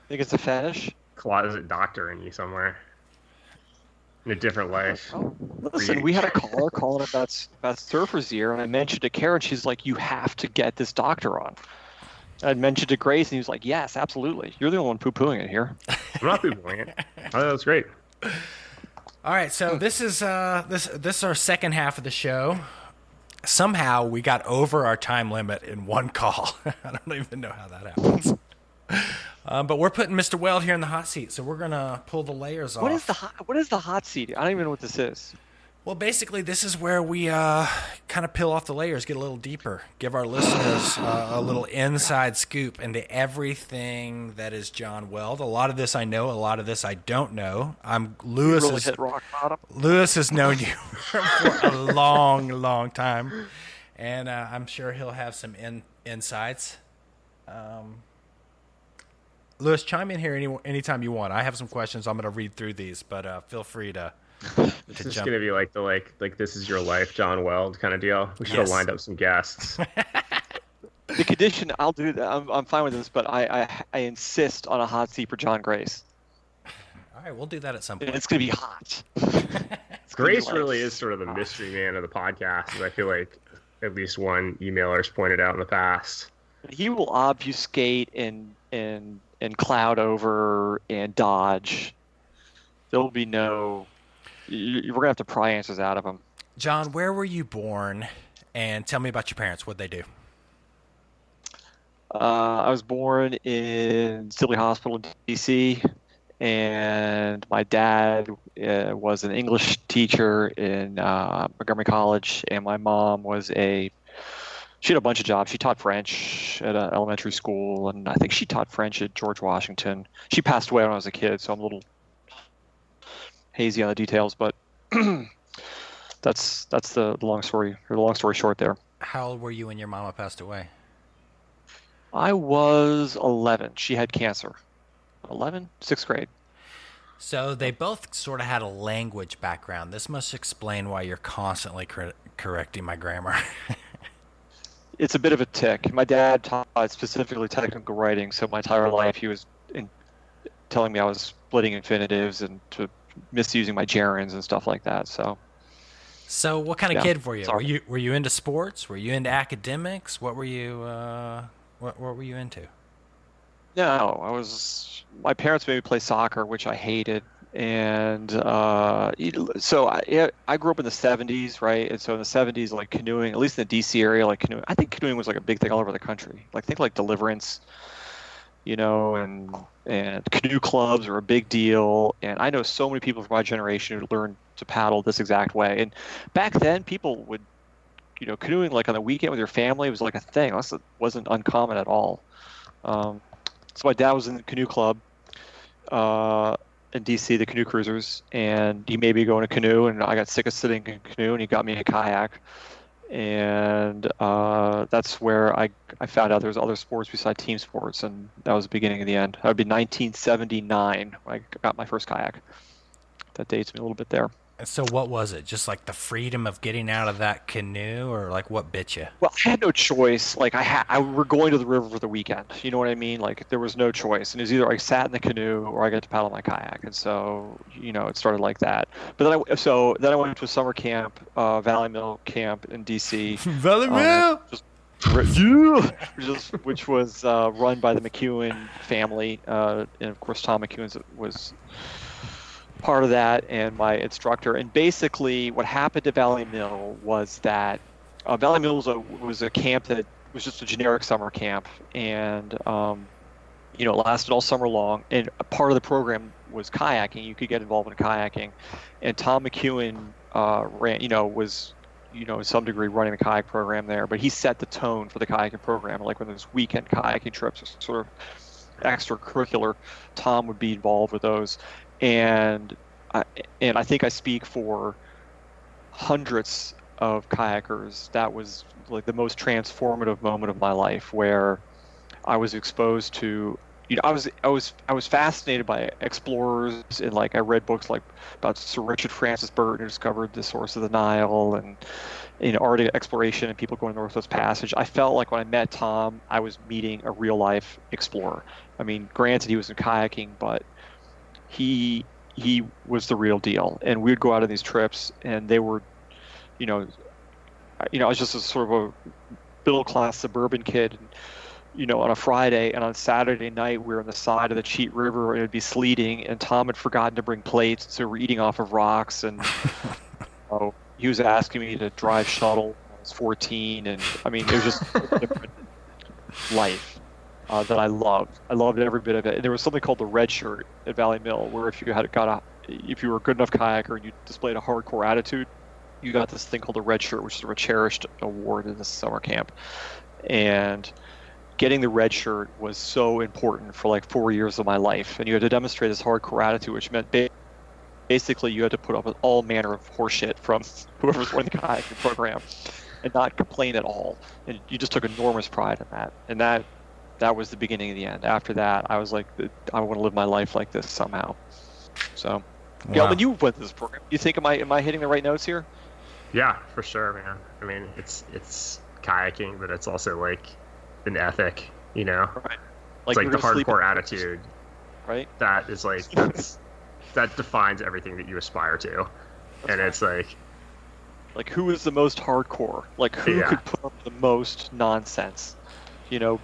Think it's a fetish? Closet doctor in you somewhere. In a different life. Oh, listen, we had a caller calling about Surfer's Ear, and I mentioned to Karen, she's like, you have to get this doctor on. I'd mentioned to Grace, and he was like, yes, absolutely. You're the only one poo-pooing it here. I'm not poo-pooing it. Oh, that was great. All right, so this is our second half of the show. Somehow we got over our time limit in one call. I don't even know how that happens. But we're putting Mr. Weld here in the hot seat, so we're gonna pull the layers off. What is the hot seat? I don't even know what this is. Well, basically, this is where we kind of peel off the layers, get a little deeper, give our listeners a little inside scoop into everything that is John Weld. A lot of this I know, a lot of this I don't know. Lewis really hit rock bottom. Lewis has known you for a long, long time, and I'm sure he'll have some insights. Lewis, chime in here anytime you want. I have some questions. I'm going to read through these, but feel free to. This is going to be like the this is your life, John Weld kind of deal. We should have lined up some guests. The condition, I'll do that. I'm fine with this, but I insist on a hot seat for John Grace. All right, we'll do that at some point. And it's going to be hot. Grace really is sort of the mystery man of the podcast, as I feel like at least one emailer's pointed out in the past. He will obfuscate and cloud over and dodge. There'll be no... We're going to have to pry answers out of him. John, where were you born? And tell me about your parents. What'd they do? I was born in Sibley Hospital in D.C., and my dad was an English teacher in Montgomery College, and my mom she had a bunch of jobs. She taught French at an elementary school, and I think she taught French at George Washington. She passed away when I was a kid, so I'm a little hazy on the details, but that's the long story, or the long story short there. How old were you when your mama passed away? I was 11. She had cancer. 11? 6th grade. So they both sort of had a language background. This must explain why you're constantly correcting my grammar. It's a bit of a tick. My dad taught specifically technical writing, so my entire life he was telling me I was splitting infinitives and misusing my gerunds and stuff like that. So what kind of kid were you? Sorry. Were you into sports? Were you into academics? What were you what were you into? No, my parents made me play soccer, which I hated. And so I grew up in the 70s, right? And so in the 70s, like canoeing, at least in the DC area, like canoeing, I think canoeing was like a big thing all over the country. Like think like Deliverance, and canoe clubs are a big deal. And I know so many people from my generation who learned to paddle this exact way. And back then, people would, canoeing like on the weekend with your family was like a thing. That wasn't uncommon at all. So my dad was in the canoe club. in DC, the canoe cruisers, and he made me go in a canoe, and I got sick of sitting in a canoe, and he got me a kayak. And that's where I found out there's other sports besides team sports, and that was the beginning of the end. That would be 1979 when I got my first kayak. That dates me a little bit there. And so what was it? Just like the freedom of getting out of that canoe, or like what bit you? Well, I had no choice. Like I were going to the river for the weekend. You know what I mean? Like there was no choice, and it was either I sat in the canoe or I got to paddle my kayak. And so it started like that. But then I went to a summer camp, Valley Mill camp in DC. Valley Mill. Which was run by the McEwen family, and of course Tom McEwen was part of that, and my instructor. And basically what happened at Valley Mill was that Valley Mill was a camp that was just a generic summer camp, and it lasted all summer long, and a part of the program was kayaking. You could get involved in kayaking, and Tom McEwen was to some degree running the kayak program there, but he set the tone for the kayaking program. Like when there's weekend kayaking trips, sort of extracurricular, Tom would be involved with those. And I think I speak for hundreds of kayakers. That was like the most transformative moment of my life, where I was exposed to, I was fascinated by explorers, and like I read books like about Sir Richard Francis Burton, who discovered the source of the Nile, and Arctic exploration and people going Northwest Passage. I felt like when I met Tom, I was meeting a real life explorer. I mean, granted, he was in kayaking, but he was the real deal. And we would go out on these trips, and they were, I was just a sort of a middle class suburban kid, on a Friday, and on Saturday night we were on the side of the Cheat River, and it would be sleeting, and Tom had forgotten to bring plates, so we're eating off of rocks, and he was asking me to drive shuttle when I was 14, and I mean, it was just a different life. That I loved. I loved every bit of it. And there was something called the red shirt at Valley Mill, where if you were a good enough kayaker and you displayed a hardcore attitude, you got this thing called the red shirt, which is a cherished award in this summer camp. And getting the red shirt was so important for like 4 years of my life. And you had to demonstrate this hardcore attitude, which meant basically you had to put up with all manner of horseshit from whoever's running the kayaking program and not complain at all. And you just took enormous pride in that. And that was the beginning of the end. After that, I was like, I want to live my life like this somehow. So, Gelman, you went through this program. You think, am I hitting the right notes here? Yeah, for sure, man. I mean, it's kayaking, but it's also like an ethic, Right. It's like the hardcore attitude. Right. That is like, that defines everything that you aspire to. And it's like who is the most hardcore? Like who could put up the most nonsense?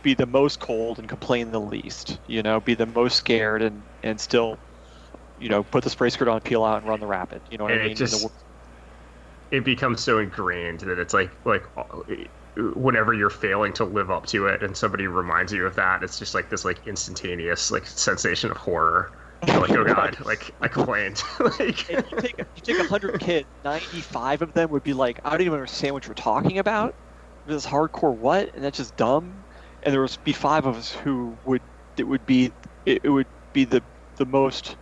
Be the most cold and complain the least, be the most scared and still, put the spray skirt on, peel out, and run the rapid. You know what I mean? It becomes so ingrained that it's like whenever you're failing to live up to it and somebody reminds you of that, it's just like this like instantaneous like sensation of horror. You're like, oh god, like I complained. Like and you take 100 kids, 95 of them would be like, I don't even understand what you're talking about. This hardcore what? And that's just dumb. And there would be 5 of us who it would be the most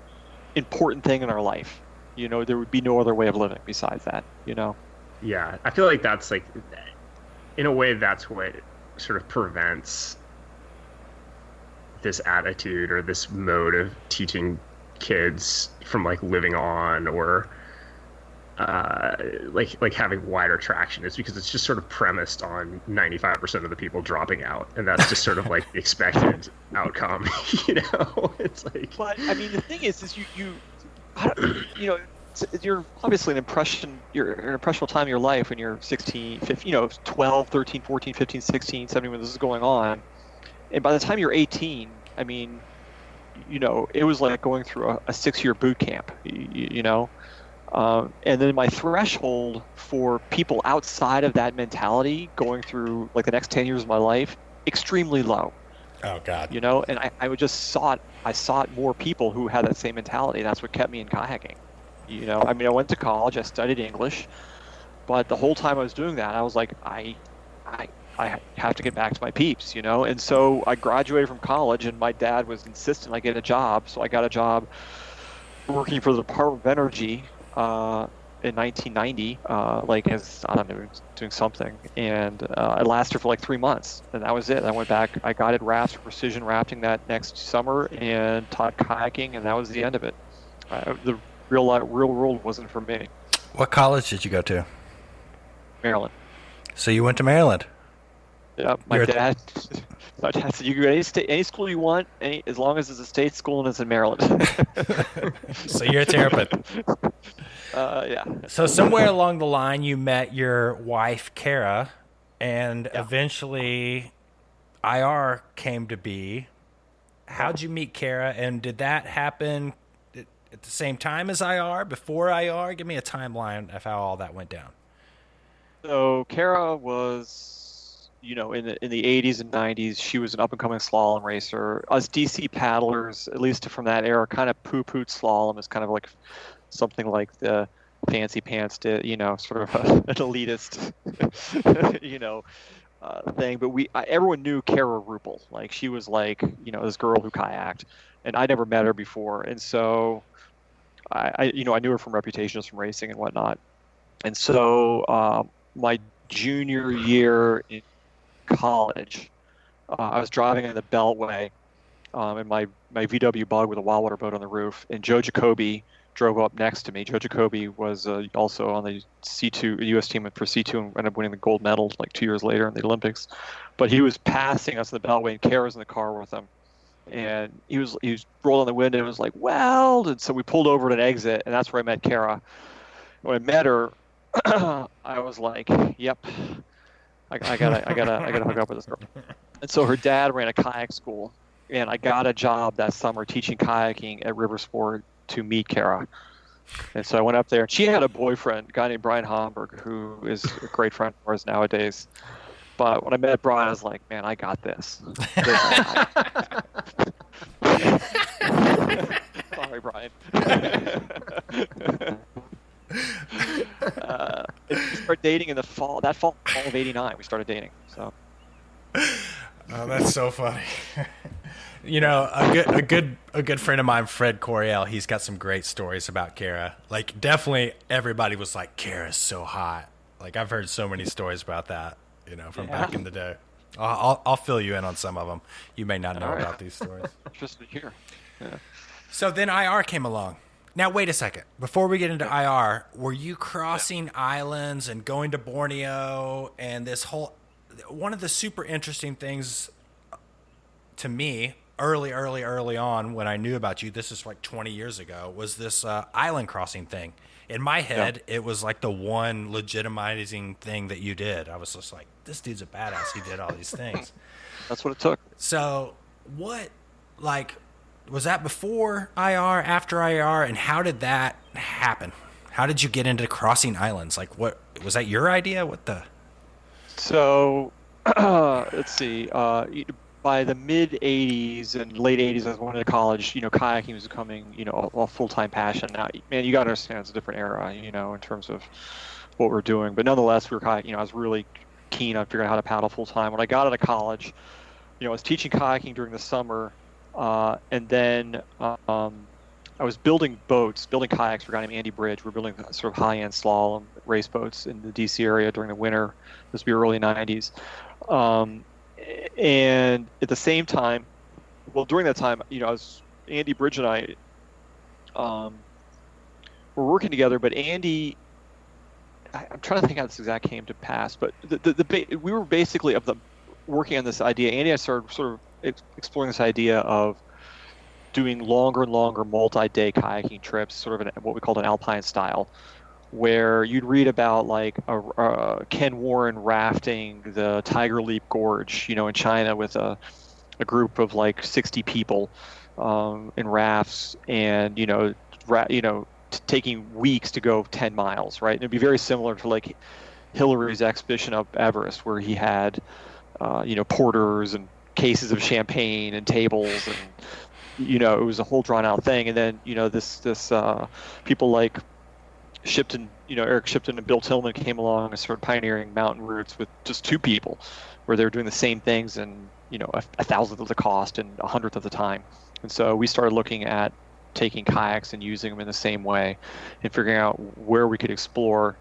important thing in our life. There would be no other way of living besides that. Yeah, I feel like that's like, in a way, that's what sort of prevents this attitude or this mode of teaching kids from like living on or like having wider traction, is because it's just sort of premised on 95% of the people dropping out, and that's just sort of like the expected outcome. It's like. But I mean, the thing is you're obviously you're an impressionable time in your life when you're 16, 15, 12, 13, 14, 15, 16, 17 when this is going on, and by the time you're 18, I mean, it was like going through a 6-year boot camp. And then my threshold for people outside of that mentality going through like the next 10 years of my life, extremely low. Oh God. And I sought more people who had that same mentality. That's what kept me in kayaking. I mean, I went to college, I studied English, but the whole time I was doing that, I was like, I have to get back to my peeps, And so I graduated from college, and my dad was insistent I get a job, so I got a job working for the Department of Energy in 1990, like as, I don't know, doing something, and it lasted for like 3 months, and that was it. I went back, I guided rafts for precision rafting that next summer, and taught kayaking, and that was the end of it. The real world wasn't for me. What college did you go to? Maryland. So you went to Maryland. Yeah, my dad said you can go to any school you want, as long as it's a state school and it's in Maryland. So you're a terrapin. Yeah. So somewhere along the line, you met your wife, Kara, and eventually IR came to be. How'd you meet Kara, and did that happen at the same time as IR, before IR? Give me a timeline of how all that went down. So Kara was, in the 80s and 90s, she was an up-and-coming slalom racer. Us DC paddlers, at least from that era, kind of poo-pooed slalom as kind of like something like the fancy pants did, sort of an elitist, thing. But everyone knew Kara Ruppel. Like, she was like, this girl who kayaked, and I never met her before. And so I knew her from reputation, just from racing and whatnot. And so my junior year in college, I was driving on the Beltway in my VW Bug with a wildwater boat on the roof, and Joe Jacoby drove up next to me. Joe Jacoby was also on the C2 U.S. team for C2 and ended up winning the gold medal like 2 years later in the Olympics. But he was passing us in the Beltway, and Kara was in the car with him. And he was rolled on the window and was like, "Weld!" And so we pulled over at an exit, and that's where I met Kara. When I met her, I was like, "Yep, I gotta hook up with this girl." And so her dad ran a kayak school, and I got a job that summer teaching kayaking at River Sport to meet Kara. And so I went up there. She had a boyfriend, a guy named Brian Homburg, who is a great friend of ours nowadays. But when I met Brian, I was like, "Man, I got this." Sorry, Brian. We started dating in the fall of '89. We started dating. So. Oh, that's so funny. A good friend of mine, Fred Coriel, he's got some great stories about Kara. Like, definitely everybody was like, "Kara's so hot." Like, I've heard so many stories about that, from back in the day. I'll fill you in on some of them. You may not know about these stories. Interesting to hear. Yeah. So then IR came along. Now, wait a second. Before we get into IR, were you crossing islands and going to Borneo and this whole... One of the super interesting things to me early on when I knew about you, this is like 20 years ago, was this island crossing thing. In my head, it was like the one legitimizing thing that you did. I was just like, this dude's a badass. He did all these things. That's what it took. So was that before IR, after IR, and how did that happen? How did you get into crossing islands? Like, what was that your idea? What the... So, let's see. By the mid '80s and late '80s, I was going to college. Kayaking was becoming, a full-time passion. Now, man, you got to understand it's a different era, in terms of what we're doing. But nonetheless, we were kayaking. I was really keen on figuring out how to paddle full-time. When I got out of college, I was teaching kayaking during the summer, and then I was building kayaks for a guy named Andy Bridge. We're building sort of high-end slalom race boats in the DC area during the winter. This would be early '90s. And at the same time, during that time, Andy Bridge and I were working together, but Andy, I'm trying to think how this exact came to pass, but we were basically working on this idea. Andy and I started sort of exploring this idea of doing longer and longer multi-day kayaking trips, sort of what we called an alpine style, where you'd read about like Ken Warren rafting the Tiger Leap Gorge, in China with a group of like 60 people in rafts, and taking weeks to go 10 miles, right? And it'd be very similar to like Hillary's expedition up Everest, where he had porters and cases of champagne and tables, and it was a whole drawn out thing. And then this people like Eric Shipton and Bill Tillman came along and started pioneering mountain routes with just two people, where they were doing the same things in a thousandth of the cost and 100th of the time. And so we started looking at taking kayaks and using them in the same way, and figuring out where we could explore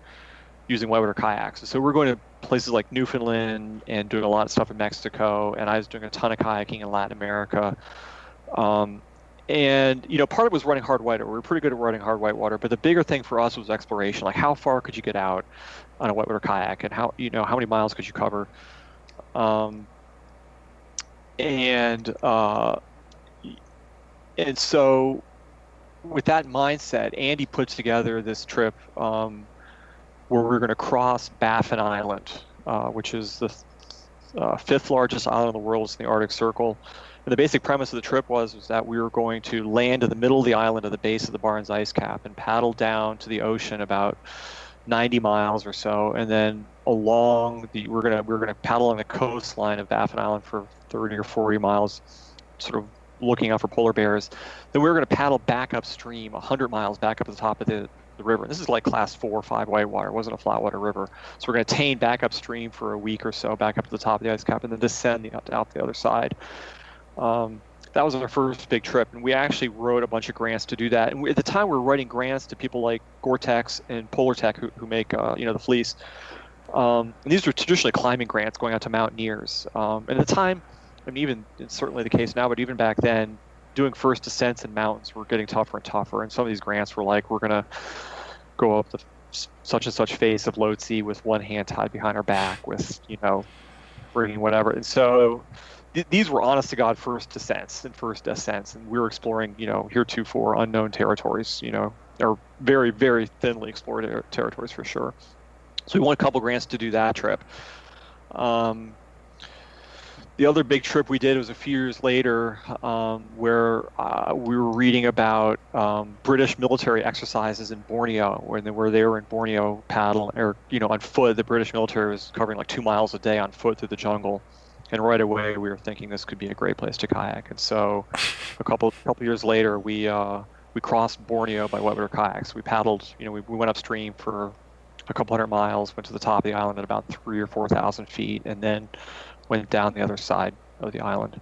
using whitewater kayaks. So we're going to places like Newfoundland and doing a lot of stuff in Mexico, and I was doing a ton of kayaking in Latin America. And part of it was running hard whitewater. We were pretty good at running hard whitewater, but the bigger thing for us was exploration. Like, how far could you get out on a whitewater kayak, and how many miles could you cover? And so with that mindset, Andy put together this trip where we're going to cross Baffin Island, which is the fifth largest island in the world. It's in the Arctic Circle. And the basic premise of the trip was that we were going to land in the middle of the island at the base of the Barents ice cap and paddle down to the ocean about 90 miles or so, and then we're gonna paddle on the coastline of Baffin Island for 30 or 40 miles, sort of looking out for polar bears. Then we were going to paddle back upstream 100 miles back up to the top of the river. And this is like class 4 or 5 whitewater. It wasn't a flatwater river. So we're going to tane back upstream for a week or so back up to the top of the ice cap and then descend out the other side. That was our first big trip, and we actually wrote a bunch of grants to do that. And at the time, we were writing grants to people like Gore-Tex and Polartec, who make the fleece. And these were traditionally climbing grants going out to mountaineers. And at the time, I mean, even it's certainly the case now, but even back then, doing first descents in mountains were getting tougher and tougher. And some of these grants were like, we're going to go up the such and such face of Lhotse with one hand tied behind our back, with bringing whatever. And so these were honest to God first descents and first ascents, and we were exploring, heretofore unknown territories, or very, very thinly explored territories for sure. So we won a couple grants to do that trip. The other big trip we did was a few years later, where we were reading about British military exercises in Borneo, where they were in Borneo paddling, or on foot. The British military was covering like 2 miles a day on foot through the jungle. And right away, we were thinking this could be a great place to kayak. And so, a couple years later, we crossed Borneo by whitewater kayaks. We paddled, we went upstream for a couple hundred miles, went to the top of the island at about 3,000 or 4,000 feet, and then went down the other side of the island.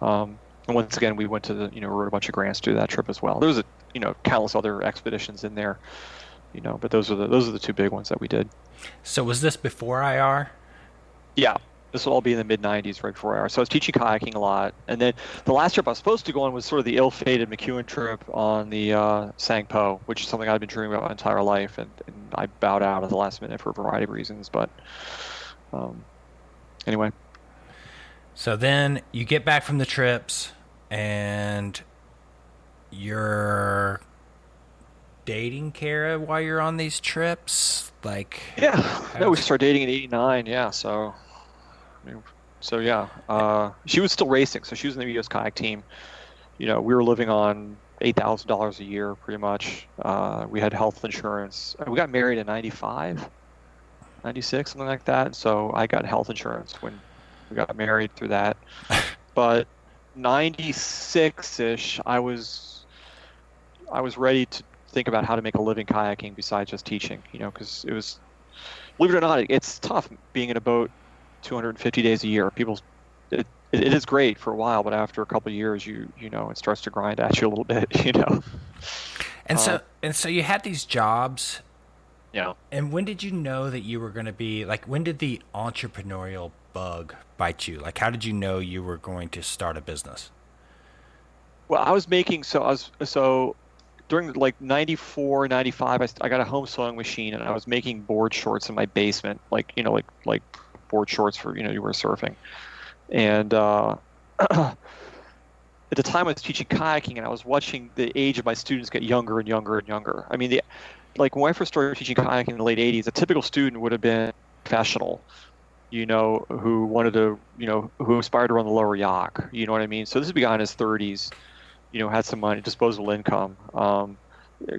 And once again, we went to wrote a bunch of grants to do that trip as well. There was countless other expeditions in there, but those are the two big ones that we did. So was this before IR? Yeah. This will all be in the mid-'90s, right before IR. So I was teaching kayaking a lot. And then the last trip I was supposed to go on was sort of the ill-fated McEwen trip on the Sang Po, which is something I've been dreaming about my entire life. And I bowed out at the last minute for a variety of reasons. But anyway. So then you get back from the trips, and you're dating Kara while you're on these trips? Yeah, we started dating in '89, yeah, so yeah, she was still racing, so she was in the U.S. kayak team. We were living on $8,000 a year, pretty much. We had health insurance. We got married in 95, 96, something like that. And so I got health insurance when we got married through that. But 96-ish, I was ready to think about how to make a living kayaking besides just teaching. Because it was, believe it or not, it's tough being in a boat 250 days a year. It is great for a while, but after a couple of years, it starts to grind at you a little bit, And so you had these jobs. Yeah. And when did you know that you were going to be when did the entrepreneurial bug bite you? How did you know you were going to start a business? Well, I was making during 94, 95, I got a home sewing machine, and I was making board shorts in my basement, like board shorts for you were surfing. And at the time I was teaching kayaking, and I was watching the age of my students get younger and younger and younger. I mean, when I first started teaching kayaking in the late 80s, a typical student would have been professional, who wanted to, who aspired to run the lower yacht. You know what I mean? So this is a guy in his 30s, had some money, disposable income.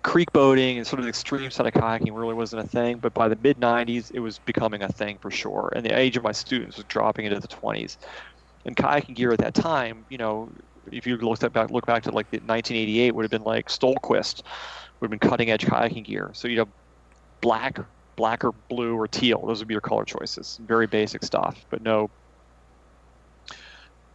Creek boating and sort of the extreme side of kayaking really wasn't a thing, but by the mid-'90s, it was becoming a thing for sure. And the age of my students was dropping into the 20s. And kayaking gear at that time, if you look back to the 1988, would have been like Stolquist, would have been cutting-edge kayaking gear. So black or blue or teal. Those would be your color choices. Very basic stuff, but no.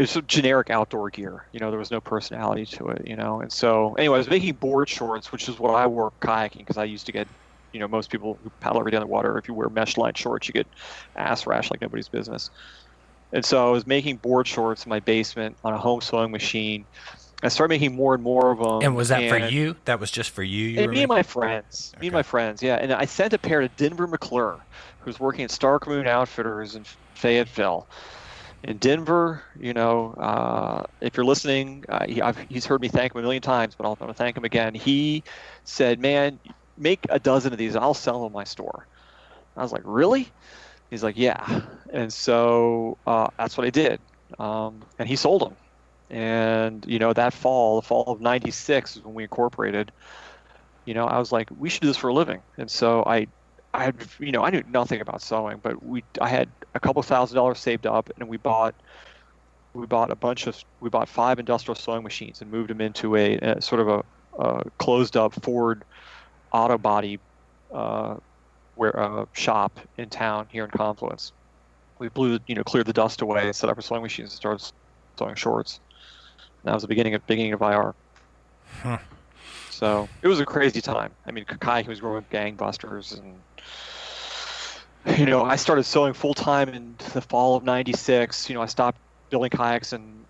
was some generic outdoor gear. There was no personality to it. And so anyway, I was making board shorts, which is what I wore kayaking, because I used to get, most people who paddle every day on the water, if you wear mesh line shorts, you get ass rash like nobody's business. And so I was making board shorts in my basement on a home sewing machine. I started making more and more of them. And was that for you? That was just for you? And me and my friends. Okay. Me and my friends, yeah. And I sent a pair to Denver McClure, who's working at Stark Moon Outfitters in Fayetteville. In Denver, if you're listening, he's heard me thank him a million times, but I'll thank him again. He said, "Man, make a dozen of these. I'll sell them in my store." I was like, "Really?" He's like, "Yeah." And so that's what I did. And he sold them. And, that fall, the fall of '96 is when we incorporated. I was like, we should do this for a living. And so I knew nothing about sewing, but I had a couple $1,000s saved up, and we bought 5 industrial sewing machines and moved them into a sort of a closed up Ford auto body shop in town here in Confluence. We cleared the dust away and set up our sewing machines and started sewing shorts. And that was the beginning of IR. Huh. So it was a crazy time. I mean, kayaking was growing gangbusters, and I started sewing full time in the fall of '96. I stopped building kayaks and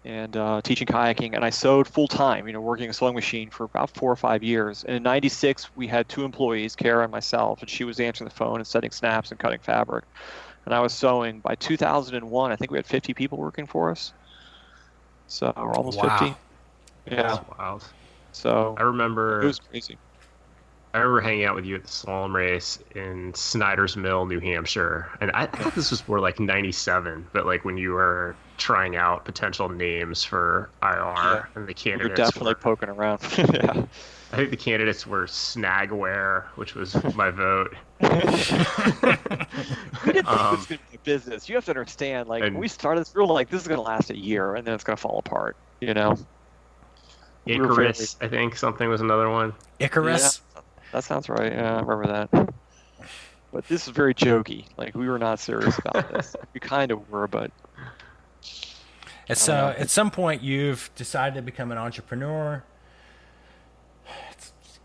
teaching kayaking, and I sewed full time. Working a sewing machine for about 4 or 5 years. And in '96, we had 2 employees, Kara and myself, and she was answering the phone and setting snaps and cutting fabric, and I was sewing. By 2001, I think we had 50 people working for us. So we're almost 50. Yeah. That's wild. So I remember it was crazy. I remember hanging out with you at the slalom race in Snyder's Mill, New Hampshire, and I thought this was more like '97, but like when you were trying out potential names for IR, and the candidates You're definitely poking around. Yeah. I think the candidates were Snagware, which was my vote. We didn't think this was going to be a business. You have to understand, when we started this, we were like, this is going to last a year, and then it's going to fall apart, Icarus, I think something was another one. Icarus? Yeah, that sounds right. Yeah, I remember that. But this is very jokey. We were not serious about this. We kind of were, but... So at some point, you've decided to become an entrepreneur.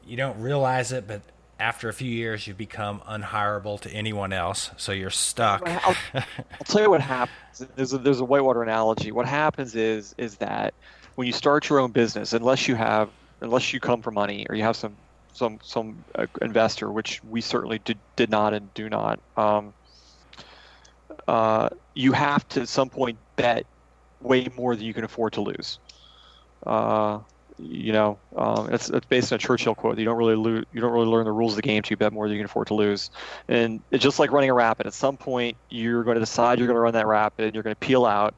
You don't realize it, but after a few years, you've become unhireable to anyone else, so you're stuck. I'll tell you what happens. There's a whitewater analogy. What happens is that when you start your own business, unless you come for money or you have some investor, which we certainly did not and do not, you have to at some point bet way more than you can afford to lose. It's based on a Churchill quote. You don't really learn the rules of the game till you bet more than you can afford to lose. And it's just like running a rapid. At some point, you're going to decide you're going to run that rapid. You're going to peel out,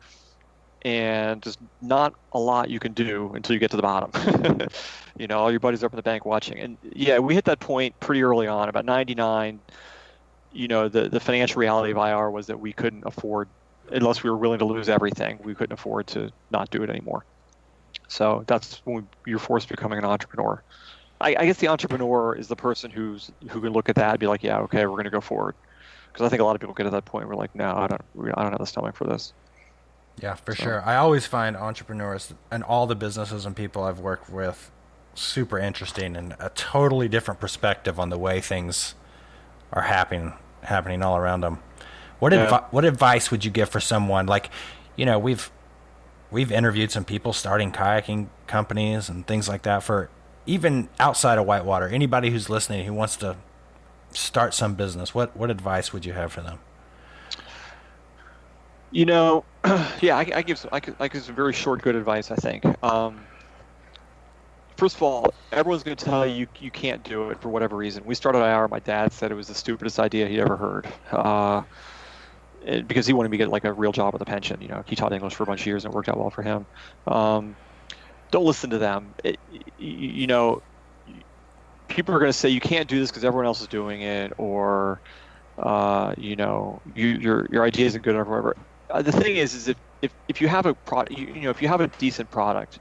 and there's not a lot you can do until you get to the bottom. All your buddies are up in the bank watching. And yeah, we hit that point pretty early on, about '99. The financial reality of IR was that we couldn't afford, unless we were willing to lose everything, we couldn't afford to not do it anymore. So that's when you're forced to becoming an entrepreneur. I guess the entrepreneur is the person who can look at that and be like, yeah, okay, we're going to go forward. Because I think a lot of people get to that point where like, no, I don't have the stomach for this. Yeah, for sure. I always find entrepreneurs and all the businesses and people I've worked with super interesting and a totally different perspective on the way things are happening all around them. What advice would you give for someone like, we've interviewed some people starting kayaking companies and things like that for even outside of whitewater. Anybody who's listening who wants to start some business, what advice would you have for them? Yeah, I give some very short, good advice, I think. First of all, everyone's going to tell you you can't do it for whatever reason. We started IR. My dad said it was the stupidest idea he'd ever heard. Because he wanted me to get like a real job with a pension. He taught English for a bunch of years and it worked out well for him. Don't listen to them. People are going to say you can't do this because everyone else is doing it, or your idea isn't good enough, or whatever. The thing is if you have a product, if you have a decent product,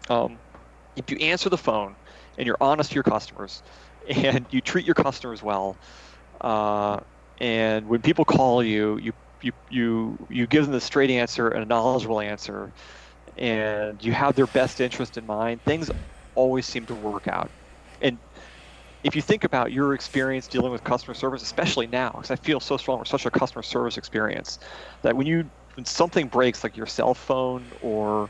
if you answer the phone and you're honest to your customers and you treat your customers well, and when people call you, you give them the straight answer and a knowledgeable answer, and you have their best interest in mind, things always seem to work out. And if you think about your experience dealing with customer service, especially now, because I feel so strong, we're such a customer service experience, that when something breaks, like your cell phone or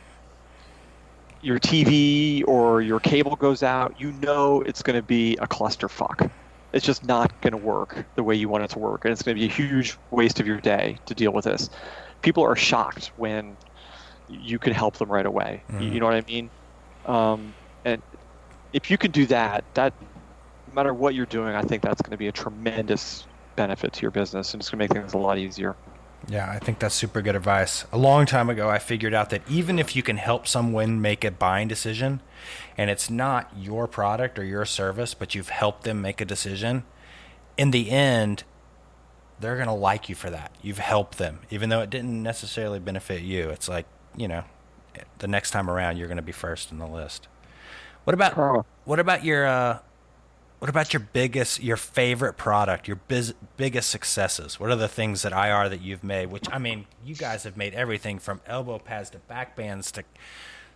your TV or your cable goes out, you know it's going to be a clusterfuck. It's just not going to work the way you want it to work, and it's going to be a huge waste of your day to deal with this. People are shocked when you can help them right away. You know what I mean? And if you can do that, no matter what you're doing, I think that's going to be a tremendous benefit to your business, and it's going to make things a lot easier. Yeah, I think that's super good advice. A long time ago, I figured out that even if you can help someone make a buying decision, and it's not your product or your service, but you've helped them make a decision, in the end, they're going to like you for that. You've helped them, even though it didn't necessarily benefit you. It's like, the next time around, you're going to be first in the list. What about your favorite product, your biggest successes? What are the things that that you've made? Which, I mean, you guys have made everything from elbow pads to back bands to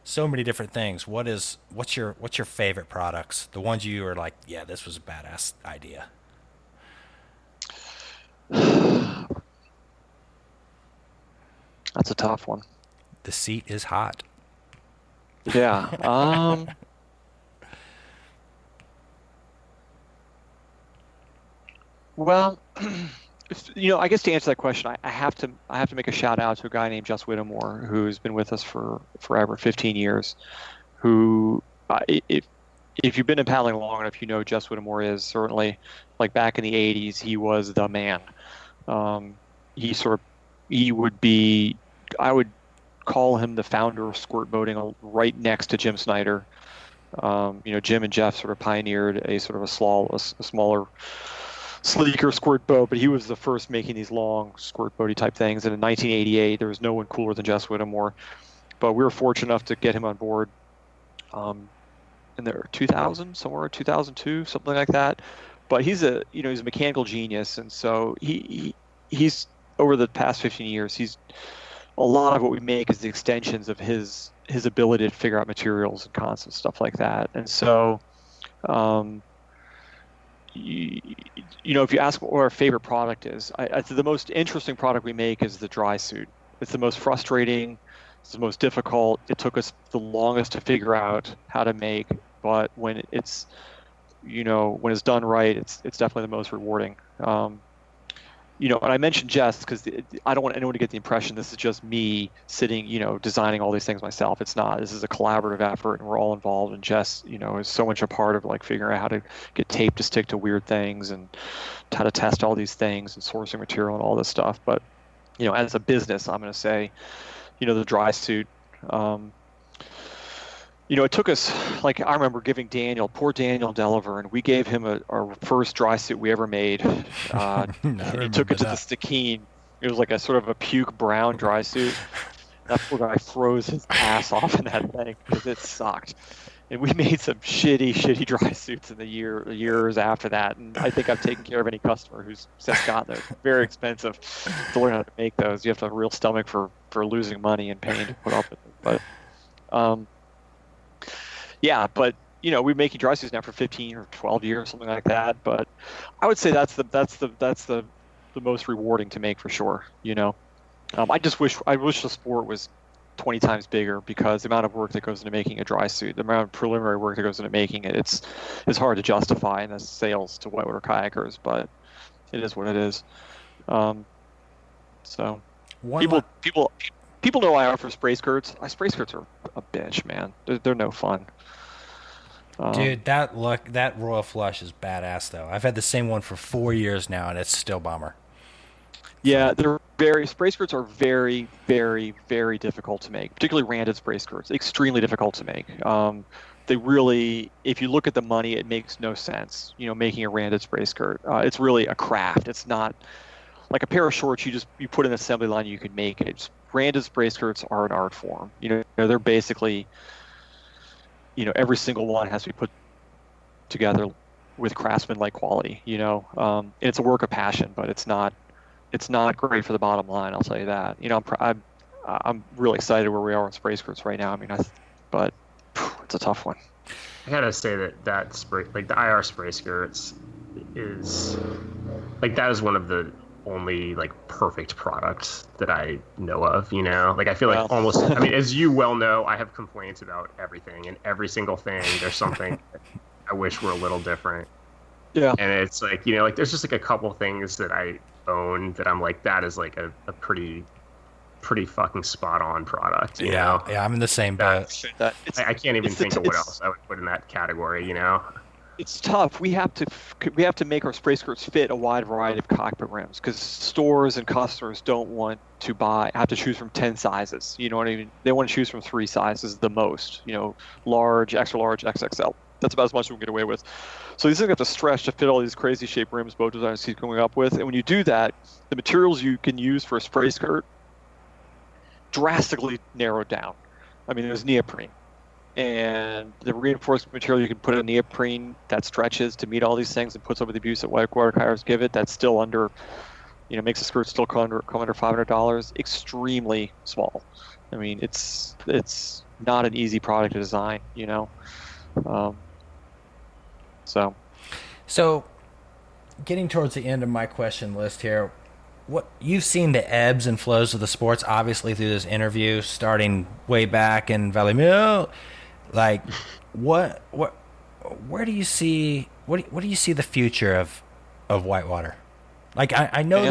so many different things. What's your favorite products? The ones you are like, yeah, this was a badass idea. That's a tough one. The seat is hot. Yeah. Well, I guess to answer that question, I have to make a shout out to a guy named Jess Whittemore, who's been with us for forever, 15 years. Who, if you've been in paddling long enough, you know Jess Whittemore is certainly, like back in the 80s, he was the man. He would be, I would call him the founder of squirt boating, right next to Jim Snyder. Jim and Jeff sort of pioneered a sort of a smaller, sleeker squirt boat, but he was the first making these long squirt boaty type things. And in 1988, there was no one cooler than Jess Whittemore. But we were fortunate enough to get him on board in the 2000, somewhere in 2002, something like that. But he's a mechanical genius, and so he's over the past 15 years, a lot of what we make is the extensions of his ability to figure out materials and concepts, stuff like that. And so, if you ask what our favorite product is, the most interesting product we make is the dry suit. It's the most frustrating. It's the most difficult. It took us the longest to figure out how to make, but when it's done right, it's definitely the most rewarding. And I mentioned Jess because I don't want anyone to get the impression this is just me sitting, designing all these things myself. It's not. This is a collaborative effort, and we're all involved. And Jess, is so much a part of like figuring out how to get tape to stick to weird things and how to test all these things and sourcing material and all this stuff. But, as a business, I'm going to say, the dry suit. It took us, like I remember giving poor Daniel Deliver, and we gave him our first dry suit we ever made. He took it to the Stikine. It was like a sort of a puke brown dry suit. That poor guy froze his ass off in that thing because it sucked. And we made some shitty dry suits in the years after that. And I think I've taken care of any customer who's since gotten those. Very expensive to learn how to make those. You have to have a real stomach for losing money and pain to put up with it. But yeah, but we're making dry suits now for 15 or 12 years, something like that. But I would say that's the most rewarding to make for sure. I wish the sport was 20 times bigger, because the amount of work that goes into making a dry suit, the amount of preliminary work that goes into making it, it's hard to justify in the sales to whitewater kayakers, but it is what it is. So people know I offer spray skirts. Spray skirts are a bitch, man. They're no fun. Dude, that Royal Flush is badass though. I've had the same one for 4 years now, and it's still bomber. Yeah, spray skirts are very, very, very difficult to make, particularly randed spray skirts. Extremely difficult to make. They really, if you look at the money, it makes no sense. Making a randed spray skirt. It's really a craft. It's not like a pair of shorts. You put in an assembly line, you can make it. Randed spray skirts are an art form. They're basically, every single one has to be put together with craftsman-like quality. It's a work of passion, but it's not it's not great for the bottom line. I'll tell you that. You know, I'm really excited where we are with spray skirts right now. I mean, but it's a tough one. I gotta say that spray, like the IR spray skirts, is like that is one of the only like perfect products that I know of. You know, like I feel like almost. I mean, as you well know, I have complaints about everything, and every single thing there's something I wish were a little different. Yeah. And it's like, you know, like there's just like a couple things that I own that I'm like, that is like a pretty fucking spot on product. You know? Yeah, I'm in the same boat. I can't even think of what else I would put in that category, you know? It's tough. We have to make our spray skirts fit a wide variety of cockpit rims because stores and customers don't want to have to choose from 10 sizes. You know what I mean? They want to choose from 3 sizes the most. You know, large, extra large, XXL. That's about as much as we can get away with. So these things have to stretch to fit all these crazy shaped rims boat designers keep coming up with. And when you do that, the materials you can use for a spray skirt drastically narrowed down. I mean, there's neoprene. And the reinforced material you can put in neoprene that stretches to meet all these things and puts up with the abuse that whitewater kayakers give it, that's still under, you know, makes the skirt still come under $500. Extremely small. I mean, it's not an easy product to design, you know. So getting towards the end of my question list here, what you've seen the ebbs and flows of the sports, obviously through this interview, starting way back in Valley Mill. Like, where do you see the future of whitewater? Like, I know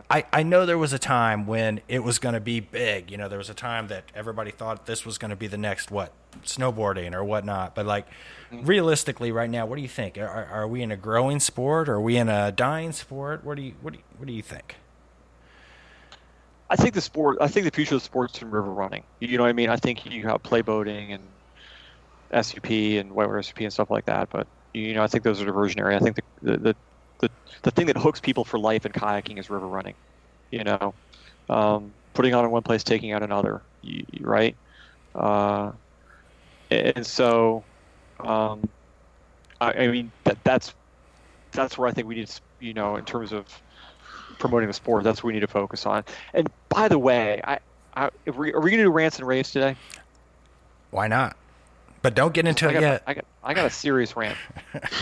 I know there was a time when it was going to be big. You know, there was a time that everybody thought this was going to be the next snowboarding or whatnot. But like, realistically, right now, what do you think? Are we in a growing sport? Are we in a dying sport? What do you think? I think the future of the sport's in river running. You know what I mean? I think you have play boating and SUP and whitewater SUP and stuff like that. But you know, I think those are diversionary. I think the thing that hooks people for life in kayaking is river running. You know, putting on in one place, taking out another. Right? And so, I mean, that's where I think we need to, you know, in terms of promoting the sport, that's what we need to focus on. And by the way, are we going to do rants and raves today? Why not? But don't get into it yet. I got a serious rant.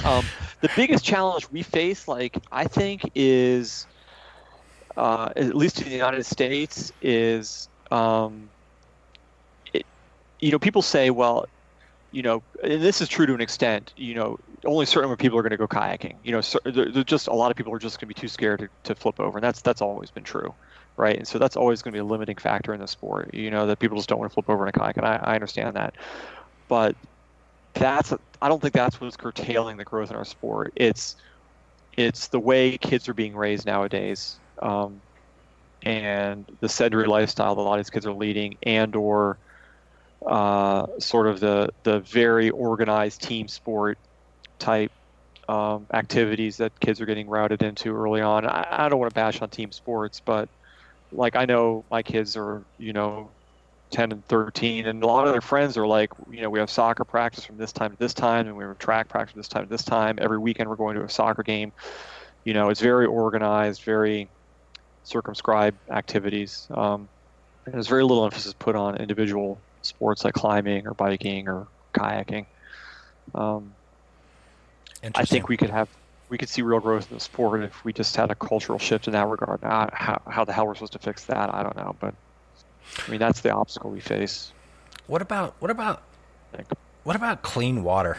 The biggest challenge we face, like, I think is, at least in the United States, is, you know, people say, well, you know, and this is true to an extent, you know, only certain number of people are going to go kayaking. You know, there's just a lot of people are just going to be too scared to flip over, and that's always been true, right? And so that's always going to be a limiting factor in the sport. You know, that people just don't want to flip over in a kayak, and I understand that. But I don't think that's what's curtailing the growth in our sport. It's the way kids are being raised nowadays, and the sedentary lifestyle that a lot of these kids are leading, and/or sort of the very organized team sport type activities that kids are getting routed into early on. I don't want to bash on team sports, but like, I know my kids are, you know, 10 and 13, and a lot of their friends are like, you know, we have soccer practice from this time to this time, and we have track practice from this time to this time. Every weekend we're going to a soccer game. You know, it's very organized, very circumscribed activities. And there's very little emphasis put on individual sports like climbing or biking or kayaking. I think we could see real growth in the sport if we just had a cultural shift in that regard. Now, how the hell we're supposed to fix that, I don't know, but I mean, that's the obstacle we face. What about clean water?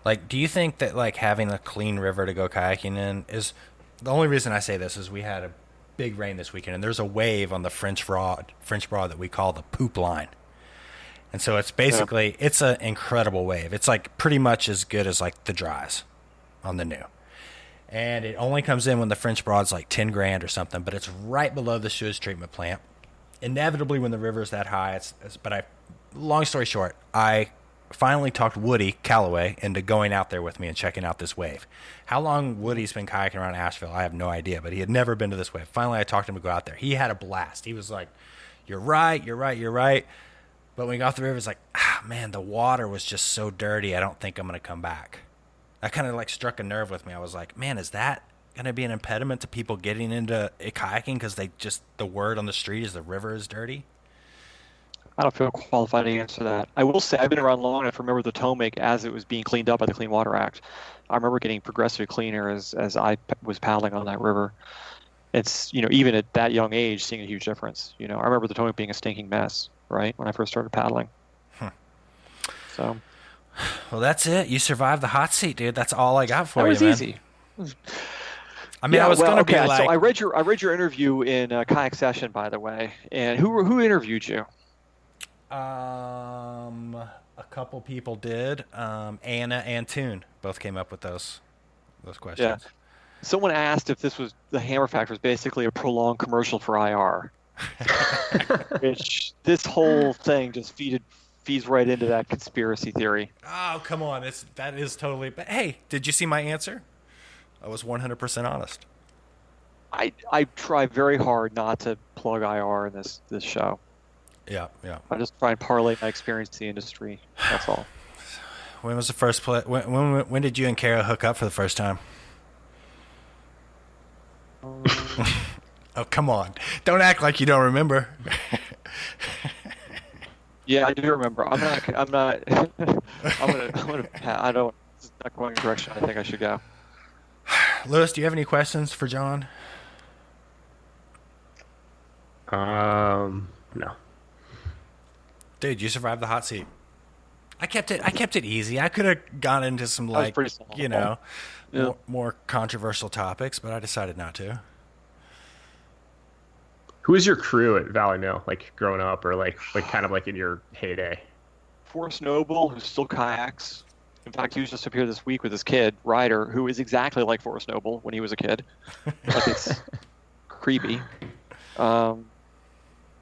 Like, do you think that like having a clean river to go kayaking in is the only reason I say this is we had a big rain this weekend, and there's a wave on the French Broad that we call the poop line. And so it's basically, it's an incredible wave. It's like pretty much as good as like the dries on the new. And it only comes in when the French Broad's like 10 grand or something, but it's right below the sewage treatment plant. Inevitably, when the river's that high, long story short, I finally talked Woody Calloway into going out there with me and checking out this wave. How long Woody's been kayaking around Asheville, I have no idea, but he had never been to this wave. Finally, I talked him to go out there. He had a blast. He was like, you're right. But when we got off the river, it's like, man, the water was just so dirty, I don't think I'm going to come back. That kind of like struck a nerve with me. I was like, man, is that going to be an impediment to people getting into kayaking because the word on the street is the river is dirty? I don't feel qualified to answer that. I will say I've been around long enough to remember the Potomac as it was being cleaned up by the Clean Water Act. I remember getting progressively cleaner as I was paddling on that river. It's, even at that young age, seeing a huge difference. I remember the Potomac being a stinking mess, right, when I first started paddling. So. Well, that's it. You survived the hot seat, dude. That's all I got for you, man. That was easy. I mean, I was going to be like. So I read your interview in Kayak Session, by the way. And who interviewed you? A couple people did. Anna and Toon both came up with those questions. Yeah. Someone asked if the Hammer Factor was basically a prolonged commercial for IR. Which this whole thing just feeds right into that conspiracy theory. Oh, come on. That is totally. But hey, did you see my answer? I was 100% honest. I try very hard not to plug IR in this show. Yeah. I just try and parlay my experience in the industry. That's all. When was the first play? When did you and Kara hook up for the first time? Oh, come on! Don't act like you don't remember. Yeah, I do remember. I'm not. I don't. It's not going in the direction I think I should go. Lewis, do you have any questions for John? No. Dude, you survived the hot seat. I kept it easy. I could have gone into some more controversial topics, but I decided not to. Who was your crew at Valley Mill, like growing up, or like kind of like in your heyday? Forrest Noble, who still kayaks. In fact, he was just up here this week with his kid, Ryder, who is exactly like Forrest Noble when he was a kid. Like, it's creepy.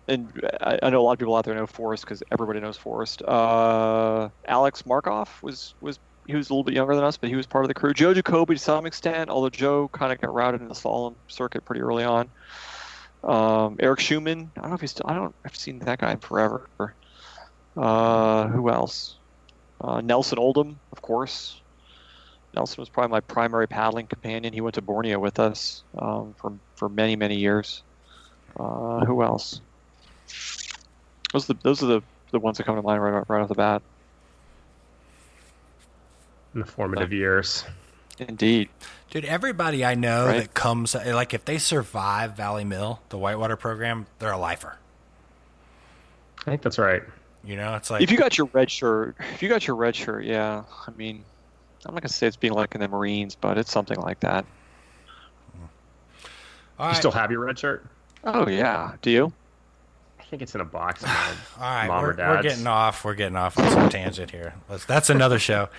And I know a lot of people out there know Forrest because everybody knows Forrest. Alex Markoff he was a little bit younger than us, but he was part of the crew. Joe Jacoby to some extent, although Joe kind of got routed in the slalom circuit pretty early on. Eric Schumann, I don't know if he's still. I've seen that guy forever. Who else? Nelson Oldham, of course. Nelson was probably my primary paddling companion. He went to Borneo with us for many, many years. Who else? Those are the ones that come to mind right off the bat. In the formative years. Indeed. Dude, everybody I know that comes, like if they survive Valley Mill, the whitewater program, they're a lifer. I think that's right. It's like if you got your red shirt, yeah. I mean, I'm not gonna say it's being like in the Marines, but it's something like that. You still have your red shirt? Oh yeah. Do you? I think it's in a box. All right, Mom or we're Dad's. getting off on some tangent here. That's another show.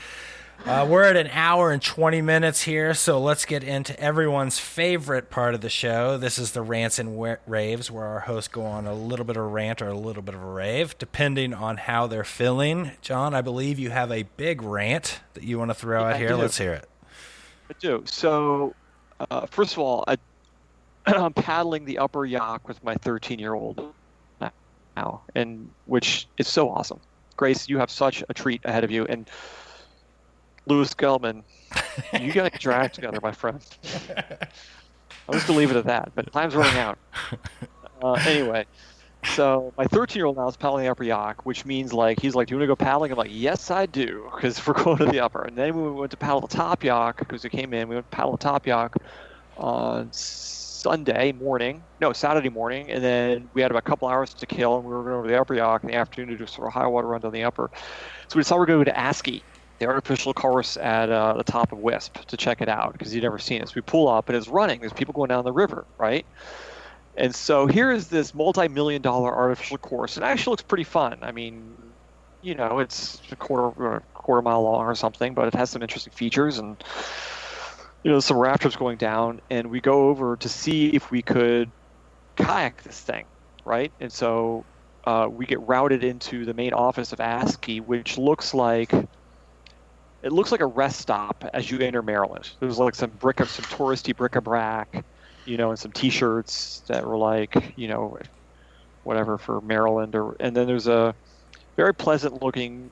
We're at an hour and 20 minutes here, so let's get into everyone's favorite part of the show. This is the Rants and Raves, where our hosts go on a little bit of a rant or a little bit of a rave, depending on how they're feeling. John, I believe you have a big rant that you want to throw out here. Let's hear it. I do. So, first of all, I'm paddling the upper Yak with my 13-year-old now, and which is so awesome. Grace, you have such a treat ahead of you, and Lewis Gelman, you got to get your act together, my friend. I'm just going to leave it at that, but time's running out. Anyway, so my 13-year-old now is paddling the upper Yak, which means he's like, do you want to go paddling? I'm like, yes, I do, because we're going to the upper. And then we went to paddle the top Yak, because we came in, we went to paddle the top Yak on Saturday morning, and then we had about a couple hours to kill, and we were going over the upper Yak in the afternoon to do sort of high water run down the upper. So we decided we're going to go to ASCII, the artificial course at the top of Wisp, to check it out because you'd never seen it. So we pull up and it's running. There's people going down the river, right? And so here is this multi-million-dollar artificial course. It actually looks pretty fun. I mean, it's a quarter mile long or something, but it has some interesting features and some rafters going down. And we go over to see if we could kayak this thing, right? And so we get routed into the main office of ASCII, which looks like a rest stop as you enter Maryland. There's some touristy bric-a-brac, and some T-shirts that were whatever for Maryland. And then there's a very pleasant-looking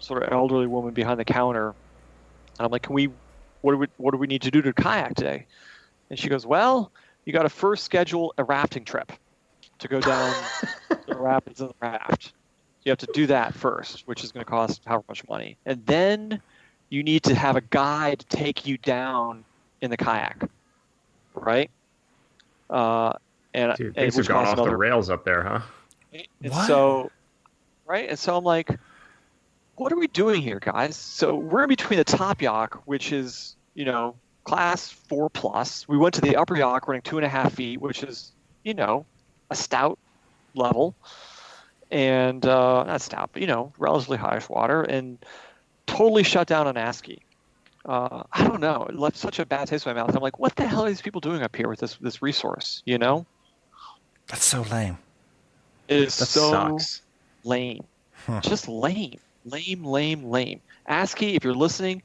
sort of elderly woman behind the counter. And I'm like, what do we need to do to kayak today? And she goes, well, you got to first schedule a rafting trip to go down the rapids in the raft. You have to do that first, which is going to cost however much money. And then you need to have a guide take you down in the kayak, right? Dude, things have gone off the rails up there, huh? And so, right? And so I'm like, what are we doing here, guys? So we're in between the top yacht, which is, class 4+. We went to the upper yacht running 2.5 feet, which is, a stout level. And not stout, but, relatively highish water. And totally shut down on ASCII. I don't know. It left such a bad taste in my mouth. I'm like, what the hell are these people doing up here with this resource, That's so lame. It is that so sucks. lame. Just lame. Lame. ASCII, if you're listening,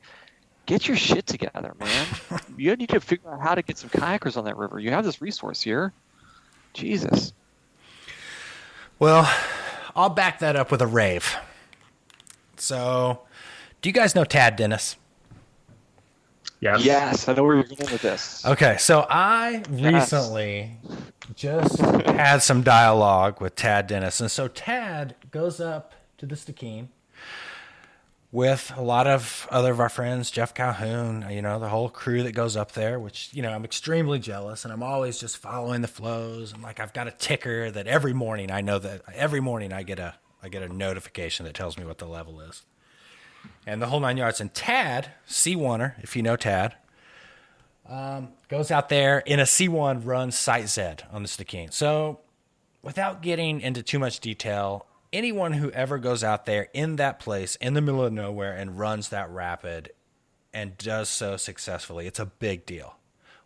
get your shit together, man. You need to figure out how to get some kayakers on that river. You have this resource here. Jesus. Well, I'll back that up with a rave. So, do you guys know Tad Dennis? Yes, I know where you're going with this. Okay, so I recently just had some dialogue with Tad Dennis. And so Tad goes up to the Stikine with a lot of other of our friends, Jeff Calhoun, the whole crew that goes up there, which, I'm extremely jealous. And I'm always just following the flows. And I've got a ticker that every morning I get a notification that tells me what the level is. And the whole 9 yards. And Tad, C1er, if you know Tad, goes out there in a C1, runs Site Z on the Stikine. So without getting into too much detail, anyone who ever goes out there in that place in the middle of nowhere and runs that rapid and does so successfully, it's a big deal.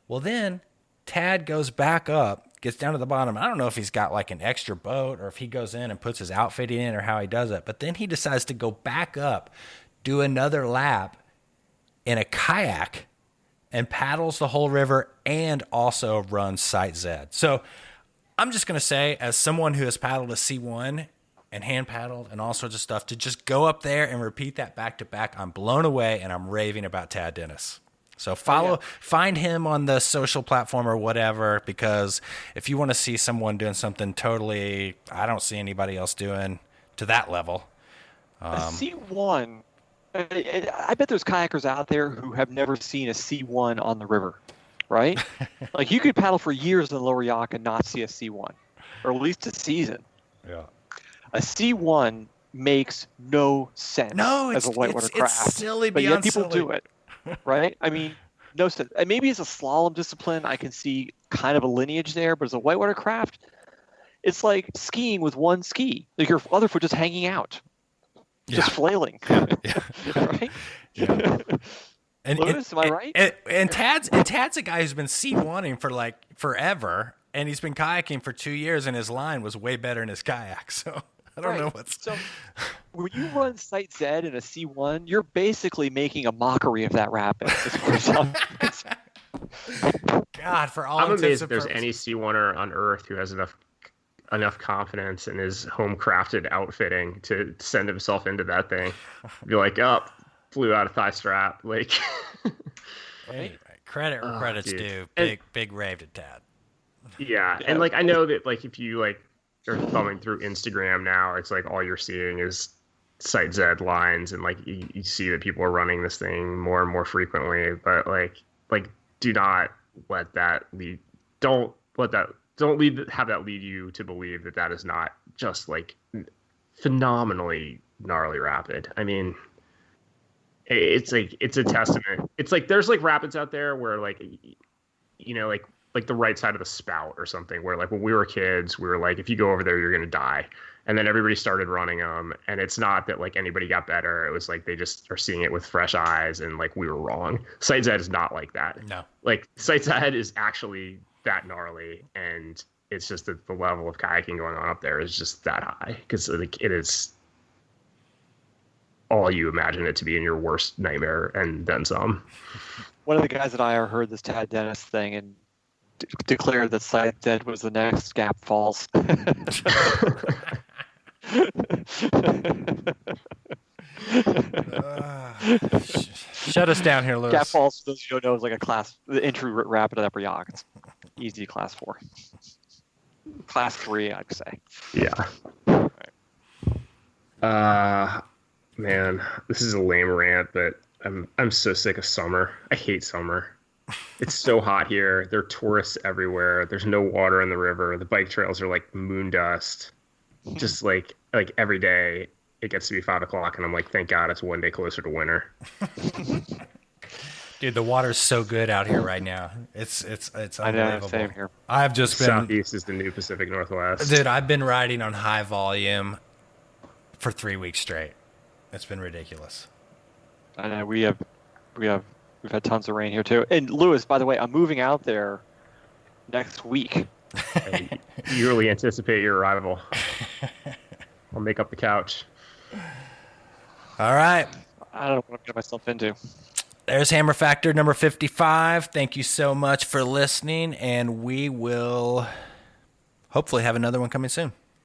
Well, then Tad goes back up, gets down to the bottom. I don't know if he's got an extra boat or if he goes in and puts his outfit in or how he does it. But then he decides to go back up, do another lap in a kayak, and paddles the whole river and also runs Site Z. So I'm just going to say, as someone who has paddled a C1 and hand paddled and all sorts of stuff, to just go up there and repeat that back to back, I'm blown away and I'm raving about Tad Dennis. So find him on the social platform or whatever, because if you want to see someone doing something totally I don't see anybody else doing to that level. A C1, I bet there's kayakers out there who have never seen a C1 on the river, right? You could paddle for years in the lower yacht and not see a C1, or at least a season. Yeah. A C1 makes no sense as a whitewater craft. It's silly, but yet people silly. do it, right? I mean, no sense. And maybe as a slalom discipline, I can see kind of a lineage there, but as a whitewater craft, it's like skiing with one ski. Your other foot just hanging out, just flailing. Right? Yeah. Lewis, am I right? And Tad's a guy who's been C1ing for forever, and he's been kayaking for 2 years, and his line was way better in his kayak. So I don't know what's. So when you run Site Z in a C1, you're basically making a mockery of that rapid. As far as I'm concerned. God, for all I'm amazed if there's any C1er on Earth who has enough confidence in his home crafted outfitting to send himself into that thing. Be like, flew out a thigh strap, Right? Credit where credit's due. Big rave to Tad. Yeah, and I know that if you are thumbing through Instagram now, it's all you're seeing is Site Z lines, and you see that people are running this thing more and more frequently. But do not let that lead. Don't have that lead you to believe that is not just phenomenally gnarly rapid. I mean, it's a testament. It's there's rapids out there where the right side of the spout or something, where when we were kids, we were if you go over there, you're gonna die. And then everybody started running them, and it's not that anybody got better. It was they just are seeing it with fresh eyes, and we were wrong. Site Z is not like that. No, Site Z is actually that gnarly, and it's just that the level of kayaking going on up there is just that high, because it is all you imagine it to be in your worst nightmare and then some. One of the guys at IR heard this Tad Dennis thing and declared that Site Z was the next Gap Falls. Shut us down here, Lewis. Cat Falls, for those who don't know, is like the entry rapid at Upper Yacht. It's easy class 4. Class 3, I'd say. Yeah. Man, this is a lame rant, but I'm so sick of summer. I hate summer. It's so hot here. There are tourists everywhere. There's no water in the river. The bike trails are like moon dust. Just like every day it gets to be 5 o'clock, and I'm like, thank God it's one day closer to winter. Dude, the water's so good out here right now. It's unbelievable. I know, same here. I've just been Southeast is the new Pacific Northwest. Dude, I've been riding on high volume for 3 weeks straight. It's been ridiculous. I know we've had tons of rain here too. And Lewis, by the way, I'm moving out there next week. I eagerly anticipate your arrival. I'll make up the couch. All right. I don't know what I'm getting myself into. There's Hammer Factor number 55. Thank you so much for listening, and we will hopefully have another one coming soon.